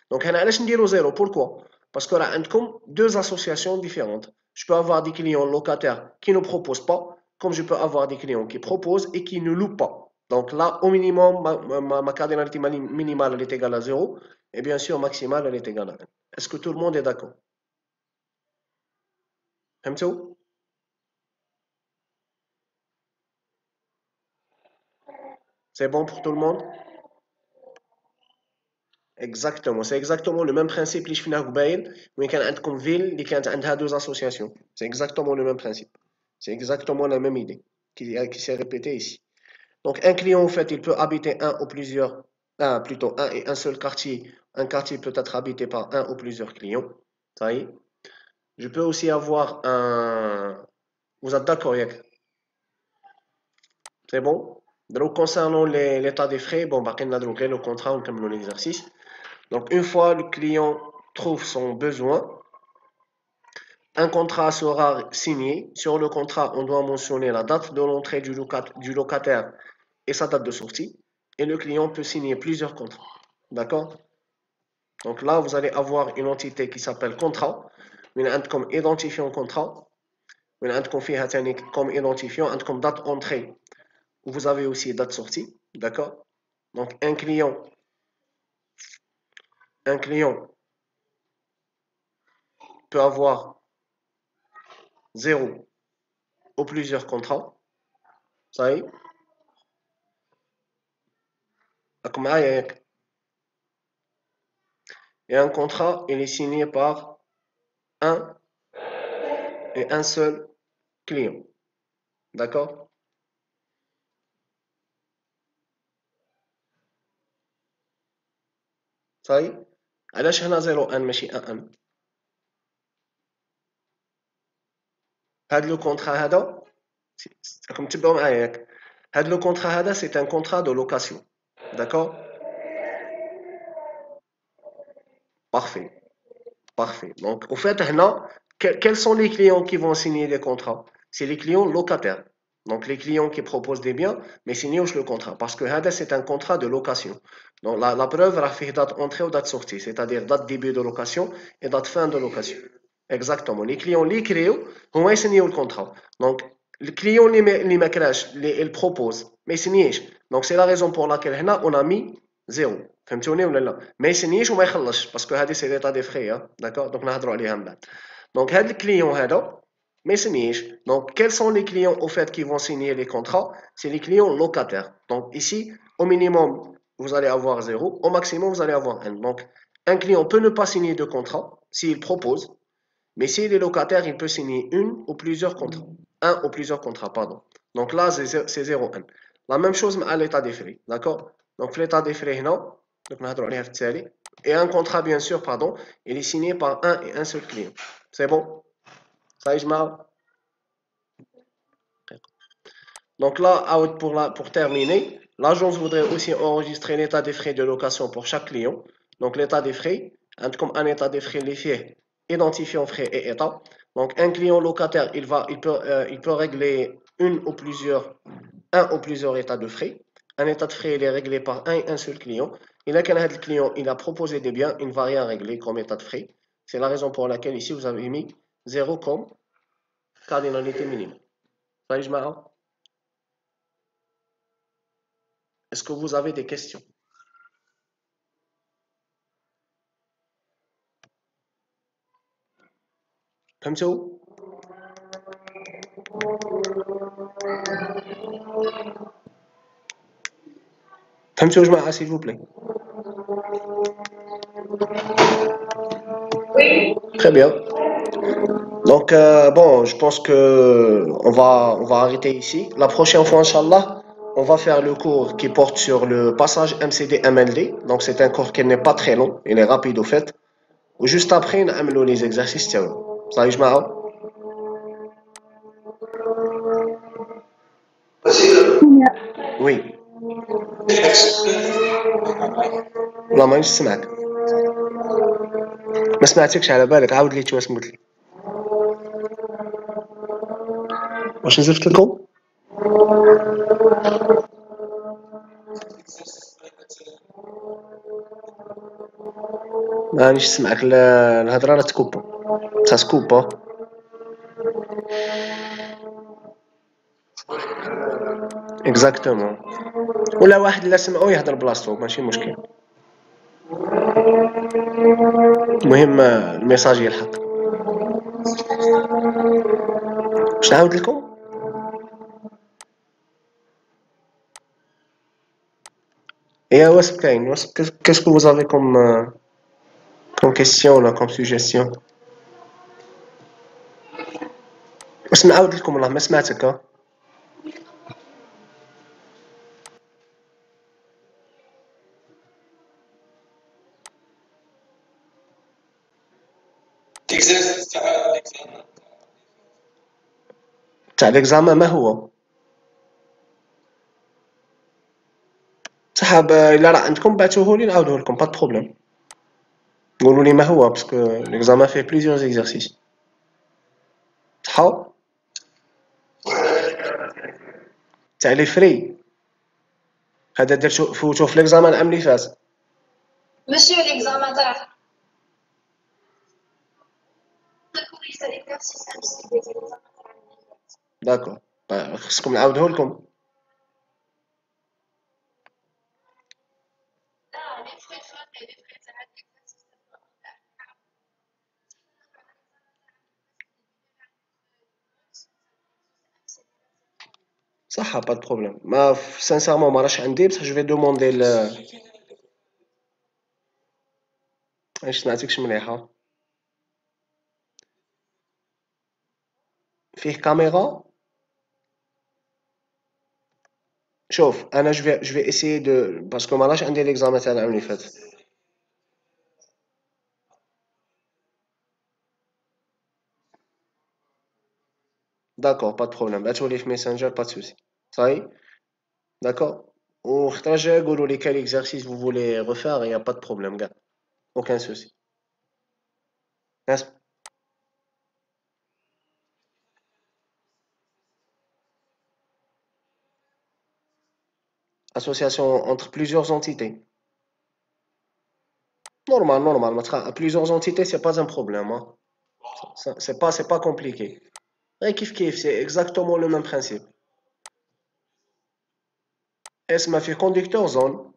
Donc, on علاش نديرو 0. Pourquoi? Parce que là, عندكم deux associations différentes. Je peux avoir des clients locataires qui ne proposent pas, comme je peux avoir des clients qui proposent et qui ne louent pas. Donc là, au minimum, ma cardinalité minimale elle est égale à 0 et bien sûr maximale elle est égale à 1. Est-ce que tout le monde est d'accord? فهمتوا؟ C'est bon pour tout le monde? Exactement, c'est exactement le même principe اللي شفناه قبايل وين كان عندكم ville اللي كانت عندها deux associations. C'est exactement le même principe. C'est exactement la même idée qui s'est répétée ici. Donc un client, en fait, il peut habiter plutôt un et un seul quartier. Un quartier peut être habité par un ou plusieurs clients. Ça y est. Je peux aussi avoir un... Vous êtes d'accord, Yak? C'est bon? Donc concernant l'état des frais, bon, bah, on a donc le contrat, on termine l'exercice. Donc une fois le client trouve son besoin, un contrat sera signé. Sur le contrat, on doit mentionner la date de l'entrée du locataire et sa date de sortie. Et le client peut signer plusieurs contrats. D'accord? Donc là, vous allez avoir une entité qui s'appelle contrat. Vous avez comme identifiant contrat. Vous avez comme identifiant, comme date entrée. Vous avez aussi date sortie. D'accord? Donc un client peut avoir 0 ou plusieurs contrats. Ça y est. Et un contrat, il est signé par un et un seul client. D'accord? Ça y est. علاش هنا 0 1 ماشي 1 1 هذا لو كونترا هذا راكم تبعوا معايا ياك هذا لو كونترا هذا سي ان كونترا دو لوكاسيون d'accord parfait parfait donc au fait هنا quels sont les clients qui vont signer des contrats c'est les clients locataires donc les clients qui proposent des biens mais signent le contrat parce que هذا c'est un contrat de location donc la preuve راه فيه date entrée ou date sortie c'est-à-dire date début de location et date fin de location exactement les clients اللي يكريو هما يسنيو الكونترا donc le client اللي ما كراش il propose ما يسنيش donc c'est la raison pour laquelle هنا on a mis 0 فهمتوني ولا لا ما يسنيش وما يخلصش باسكو هذه سي ليطا دي فري داكور دونك نهضروا عليها من بعد دونك هذا الكليون هذا ما يسنيش donc quels sont les clients au fait qui vont signer les contrats c'est les clients locataires donc ici au minimum vous allez avoir 0 au maximum vous allez avoir 1 donc un client peut ne pas signer de contrat s'il propose mais s'il est locataire, il peut signer une ou plusieurs contrats. Un ou plusieurs contrats, pardon. Donc là, c'est 0,1. La même chose à l'état des frais, d'accord? Donc l'état des frais هنا donc نهضروا عليها في التالي. Et un contrat bien sûr pardon, il est signé par un et un seul client. C'est bon? Ça y est, je m'arrête. Donc là, pour terminer, l'agence voudrait aussi enregistrer l'état des frais de location pour chaque client. Donc l'état des frais, comme un état des frais les faits identifiant frais et état. Donc un client locataire, il peut régler un ou plusieurs états de frais. Un état de frais il est réglé par un et un seul client. Et là, quand le client il a proposé des biens, il ne va rien régler comme état de frais. C'est la raison pour laquelle ici vous avez mis 0 comme cardinalité minimum. Ça y est, je m'arrête. Est-ce que vous avez des questions? فهمتوا؟ فهمتوا يا جماعة s'il vous plaît? Très bien. Donc bon, je pense que on va arrêter ici. La prochaine fois, Inch'Allah, on va faire le cours qui porte sur le passage MCD MLD. Donc c'est un cours qui n'est pas très long, il est rapide au fait. Juste après, on va les exercices. Ça y est, جماعة? Oui. والله ما نسمعك. ما سمعتكش على بالك عاود لي واش قلت لي. واش نزلت لكم؟ ما رانيش نسمعك الهضرة راه تكوبا. Ça se coupe hein. Exactement. ولا واحد لا سمعو يهضر بلاصتو ماشي مشكل. المهم الميساج يلحق. باش نعاود لكم؟ Et واش كاين واش qu'est-ce que vous avez comme question là comme suggestion؟ واش نعاود لكم والله ما سمعتك ها. تاع ليكزامان ما هو؟ صح الا راه عندكم بعثوه لي نعاودوه لكم با بروبليم. قولوا لي ما هو باسكو ليكزامان فيه بليزيور زيكزارسيس. صح؟ تاع لي فري هذا درتو فوتوه في ليكزامان العام اللي فات. Monsieur l'examen تاع ليس l'exercice MCD c'est l'examen تاع داكور خصكم نعاودوه لكم. لا les frais خاطئ les frais تاع l'exercice صح با بروبليم ما سانسيرمون ما راش عندي بصح جو في دوموندي ما سمعتكش مليحه. فيه كاميرا. شوف انا جو في اسيي دو باسكو ما راش عندي ليكزامان تاع العام اللي فات. داكور با بروبليم بعثولي في ميسنجر با سوسي. صاي داكور. وخطره جايه قولوا لي كال اكزرسيس vous voulez refaire y a pas de problème كاع aucun souci. Association entre plusieurs entités. Normal, normal. Plusieurs entités, c'est pas un problème. Hein. C'est pas compliqué. Et kiff kiff, c'est exactement le même principe. اسمها في conducteur zone.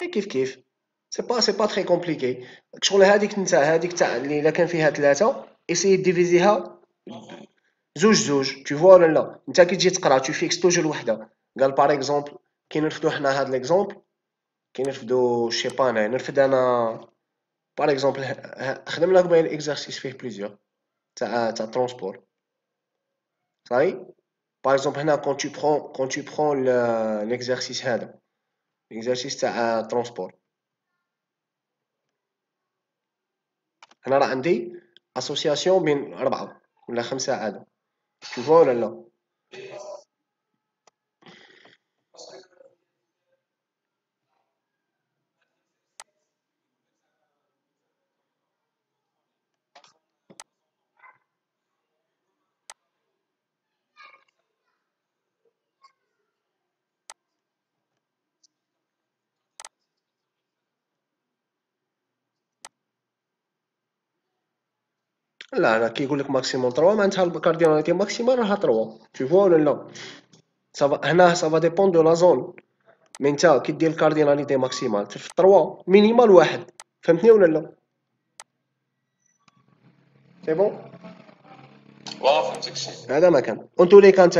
Et kiff kiff. C'est pas très compliqué. شغل هذيك تاع اللي الا كان فيها ثلاثة essayez ديفيزيها زوج tu vois ولا لا انت كي تجي تقرا tu fixes توجور وحده قال باغ اكزومبل كي نرفدو حنا هاد ليكزومبل كي نرفدو شي با نرفد انا باغ اكزومبل خدم لك بين اكزرسيس فيه بليزيور تاع ترونسبور صاي باغ اكزومبل هنا quand tu prends l'exercice هذا اكزرسيس تاع ترونسبور. هنا راه عندي اسوسياسيون بين 4 ولا 5 عدد، شوفوها ولا لا؟ لا انا كي يقول لك ماكسيموم 3 معناتها الكارديناليتي ماكسيمال راها 3، شوفوها ولا لا؟ هنا سافا ديبون دو لا زون، مي نتا كي دير الكارديناليتي ماكسيمال في 3 مينيمال 1، فهمتني ولا لا؟ سي بون فهمتك سي. هذا ما كان. اون تو لي كان